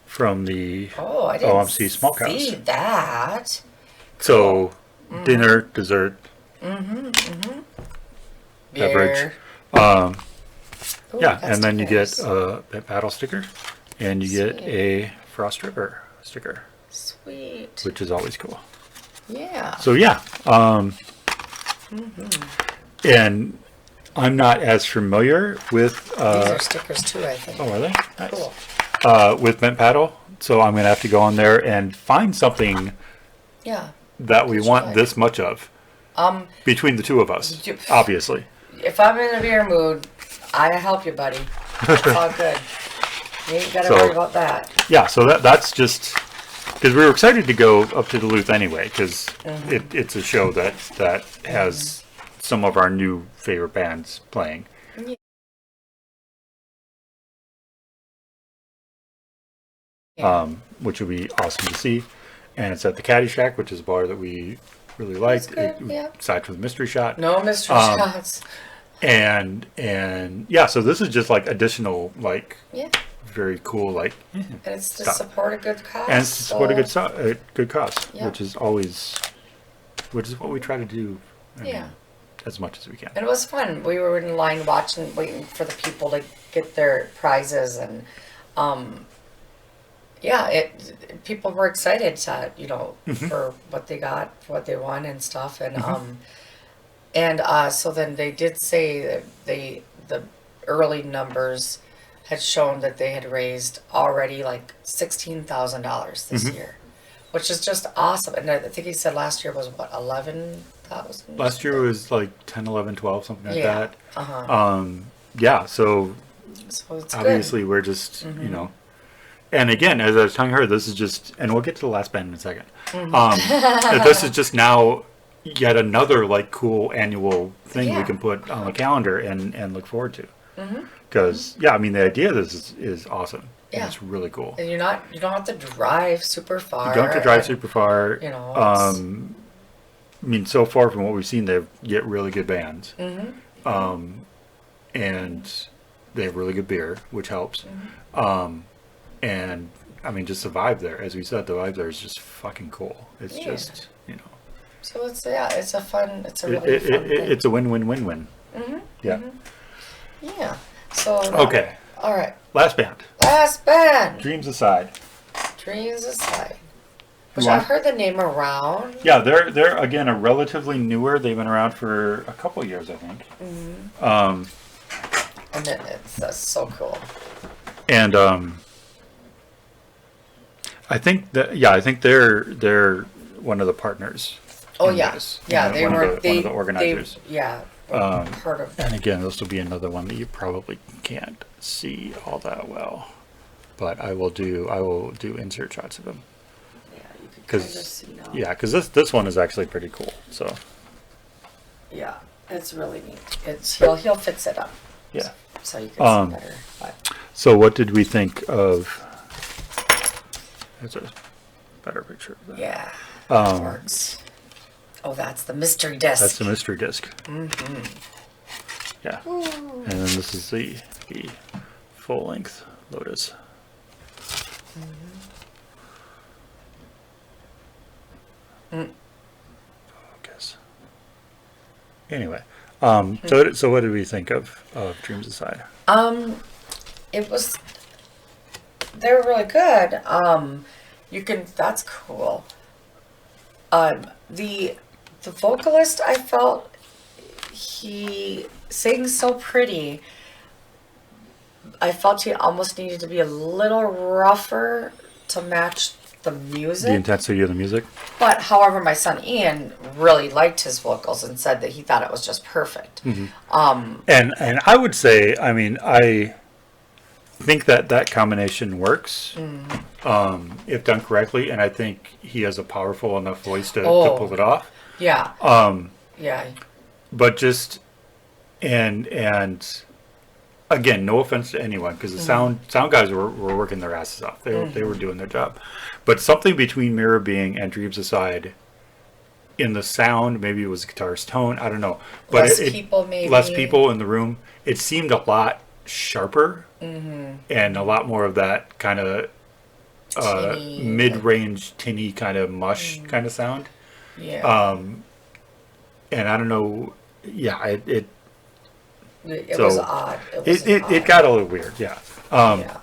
From the Oh, I didn't OMC Smokehouse. see that. So dinner, dessert, beverage. Ooh, Yeah, that's and then you get nice. a paddle sticker, and you get a Frost River sticker, Sweet. which is always cool. Yeah. So yeah, and I'm not as familiar with. These are stickers too, I think. Oh, are they? Nice. Cool. With Mint Paddle, so I'm gonna have to go on there and find something Yeah. that we Good want try. this much of between the two of us, Yep. obviously. If I'm in a beer mood, I help you, buddy. It's all good. You ain't gotta So- worry about that. Yeah, so that's just because we were excited to go up to Duluth anyway, because it's a show that has some of our new favorite bands playing. Which would be awesome to see. And it's at the Caddy Shack, which is a bar that we really liked. good, yeah. Aside from the mystery shot. No mystery shots. And yeah, so this is just like additional, like Yeah. very cool, like And it's to Stop. support a good cause. and it's to support a so- good cause, Yeah. which is what we try to do. I mean, Yeah. as much as we can. And it was fun. We were in line waiting for the people to get their prizes, and yeah, people were excited to, for what they got, for what they won and stuff, and so then they did say that the early numbers had shown that they had raised already like $16,000 this year, which is just awesome. And I think he said last year was what, 11,000? Last year was like 10, 11, 12, something like Yeah. that. Uh-huh. Yeah, so So it's obviously we're just, and again, as I was telling her, this is just, and we'll get to the last band in a second. That this is just now yet another like cool annual thing we Yeah. can put on the calendar and look forward to. Because I mean, the idea of this is awesome. And Yeah. it's really cool. And you don't have to drive super far. You don't have to drive and, super far. it's- I mean, so far from what we've seen, they get really good bands. And they have really good beer, which helps. And I mean, just the vibe there, as we said, the vibe there is just fucking cool. It's Yeah. just, So it's it's a really fun thing. it's a win-win-win-win. Yeah. Yeah. So Okay. All right. Last band. Last band. Dreams aside. Dreams Aside. Which You want- I've heard the name around. Yeah, they're again a relatively newer. They've been around for a couple of years, I think. And then that's so cool. And I think they're one of the partners. Oh in yeah. this. Yeah, One they of were the- one of the organizers. part of And again, this will be another one that you probably can't see all that well, but I will do insert shots of them you could because see now. because this one is actually pretty cool. So Yeah. It's really neat. He'll fix it up yeah. so you can see better. But So what did we think of? There's a better picture of that. yeah. Um, Works. Oh, that's the mystery disc. That's the mystery disc. Yeah. And then this is the full length Lotus. Focus. Anyway, so what did we think of Dreams Aside? It was. They were really good. That's cool. The vocalist, I felt he sings so pretty. I felt he almost needed to be a little rougher to match the music. The intensity of the music. But however, my son Ian really liked his vocals and said that he thought it was just perfect. And I would say, I mean, I think that combination works if done correctly, and I think he has a powerful enough voice to pull it off. Yeah. Yeah. But just and again, no offense to anyone, because the sound guys were working their asses off. They were doing their job. But something between Mirror Being and Dreams Aside, in the sound, maybe it was the guitar's tone, I don't know. But Less people, maybe. less people in the room. It seemed a lot sharper and a lot more of that kind of Tinny, mid-range, tinny kind of mush kind of sound. Yeah. and I don't know. Yeah, It so was odd. it got a little weird. Yeah. Yeah.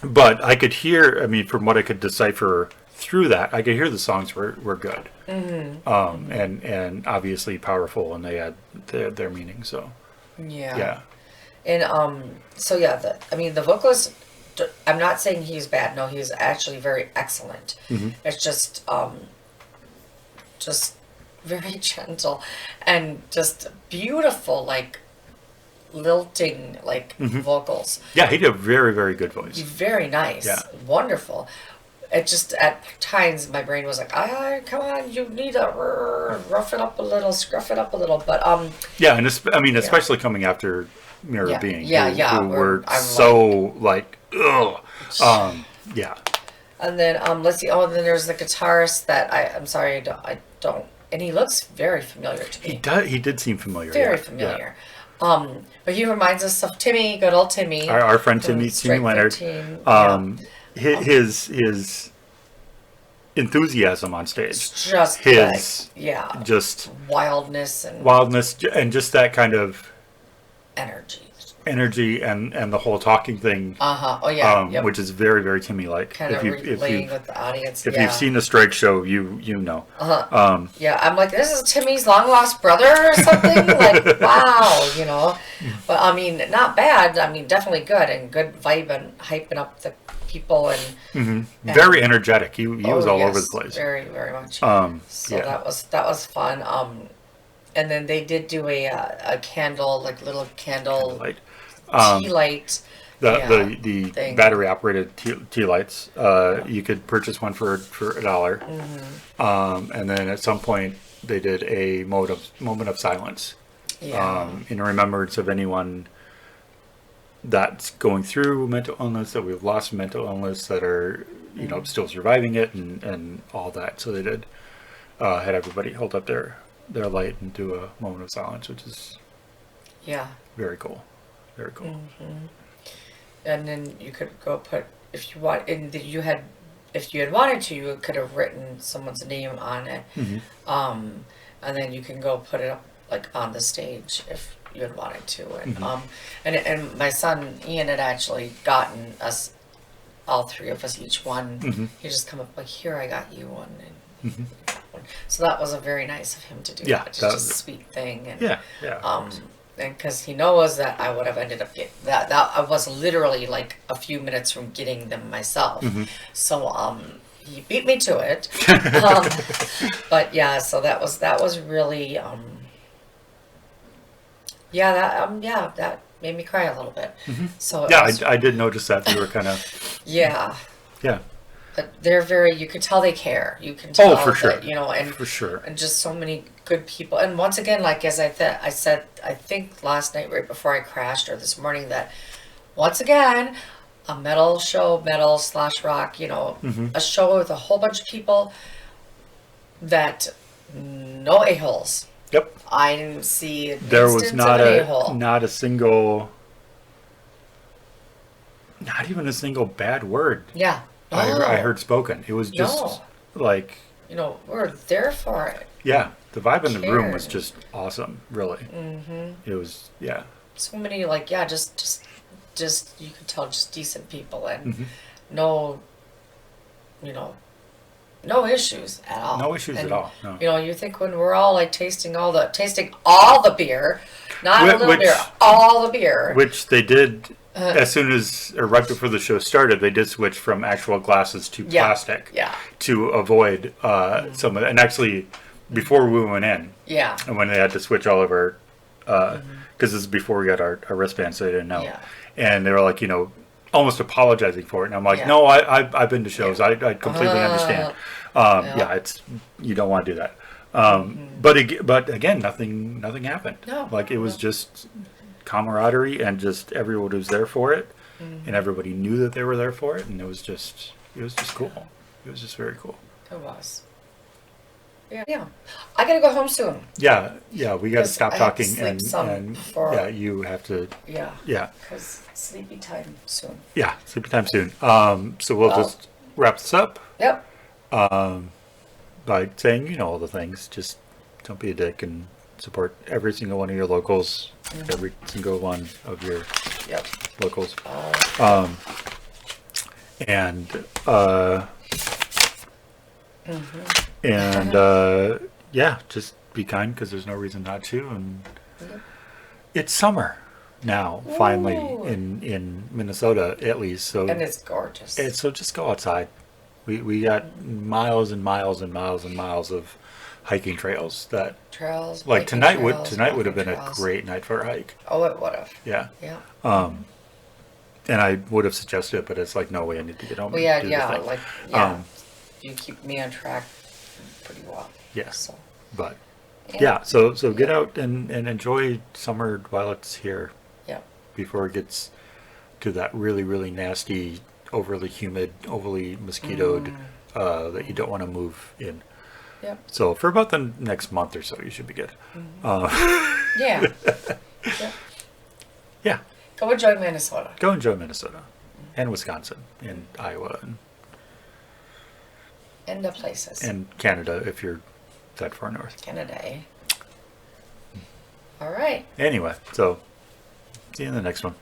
But I could hear. I mean, from what I could decipher through that, I could hear the songs were good. And obviously powerful, and they had their meaning. So Yeah. And so yeah, the vocalist. I'm not saying he's bad. No, he's actually very excellent. It's just very gentle and just beautiful, like lilting, like vocals. yeah, he did a very, very good voice. Very nice. Yeah. Wonderful. It just at times my brain was like, come on, you need to rough it up a little, scruff it up a little. But yeah, and especially coming after Mirror Being, who were I'm so like, ugh. Yeah. And then let's see. Oh, then there's the guitarist that I'm sorry, I don't. And he looks very familiar to me. He did seem familiar. Very familiar. Yeah. But he reminds us of Timmy, good old Timmy. Our friend Timmy Leonard. His enthusiasm on stage. Just just wildness and just that kind of energy and the whole talking thing. Which is very, very Timmy like. Kind of relaying with the audience. If you've seen the Strike Show, you know. I'm like, this is Timmy's long lost brother or something. Like, wow, you know. But I mean, not bad. I mean, definitely good and good vibe and hyping up the people and very energetic. He was all over the place. Very, very much. That was fun. And then they did do a candle, like little candle light. Tea light. The battery operated tea lights. You could purchase one for $1. And then at some point they did a moment of silence. In remembrance of anyone that's going through mental illness, that we've lost mental illness, that are still surviving it and all that. So they did had everybody hold up their light and do a moment of silence, which is very cool. Very cool. And then you could go put, if you had wanted to, you could have written someone's name on it. And then you can go put it up like on the stage if you had wanted to. And and my son Ian had actually gotten us, all three of us, each one. He just come up like, here, I got you one. And so that was a very nice of him to do. That. Just a sweet thing. And, and because he knows that I would have ended up getting that I was literally like a few minutes from getting them myself. So he beat me to it. But yeah, so that was really that made me cry a little bit. So I did notice that you were kind of yeah. But they're you could tell they care. You can tell for sure. That, and for sure. And just so many good people. And once again, like as I said, I think last night right before I crashed, or this morning, that once again, a metal show, metal/rock, a show with a whole bunch of people that no a-holes. Yep. I didn't see there was not a single, not even a single bad word. Yeah. No. I heard spoken. It was just like, we're there for it. Yeah, the vibe in the room was just awesome. Really, it was. Yeah, so many just you could tell just decent people and no issues at all. No issues at all. No. You think when we're all like tasting all the beer, not a little beer, all the beer, which they did. As soon as, or right before the show started, they did switch from actual glasses to plastic to avoid some of it. And actually, before we went in, and when they had to switch all of our, because this is before we got our wristbands, so they didn't know. And they were like, almost apologizing for it. And I'm like, no, I've been to shows. I completely understand. It's, you don't want to do that. But again, nothing happened. No. Like it was just camaraderie and just everyone was there for it, and everybody knew that they were there for it, and it was just cool. It was just very cool. It was. Yeah. I gotta go home soon. Yeah. We got to stop talking and you have to. Yeah. Because sleepy time soon. Yeah, sleepy time soon. So we'll just wrap this up. Yep. By saying all the things. Just don't be a dick and support every single one of your locals, every single one of your Yep. locals. Oh. And yeah, just be kind because there's no reason not to. And it's summer now, finally Ooh. in Minnesota at least. So And it's gorgeous. so just go outside. We got miles and miles and miles and miles of hiking trails that trails. like biking tonight trails, would have been walking a trails. great night for a hike. Oh, it would have. Yeah. Yeah. And I would have suggested it, but it's like no way. I need to get home. Well, and do yeah, the thing. like, yeah. You keep me on track pretty well. Yeah. So, But yeah, so get out and enjoy summer while it's here yeah. before it gets to that really, really nasty, overly humid, overly mosquitoed that you don't want to move in. Yep. So for about the next month or so, you should be good. Yeah. Yeah. Yeah. Go enjoy Minnesota. Go enjoy Minnesota and Wisconsin and Iowa And the places. and Canada if you're that far north. Canada, eh? All right. Anyway, so see you in the next one.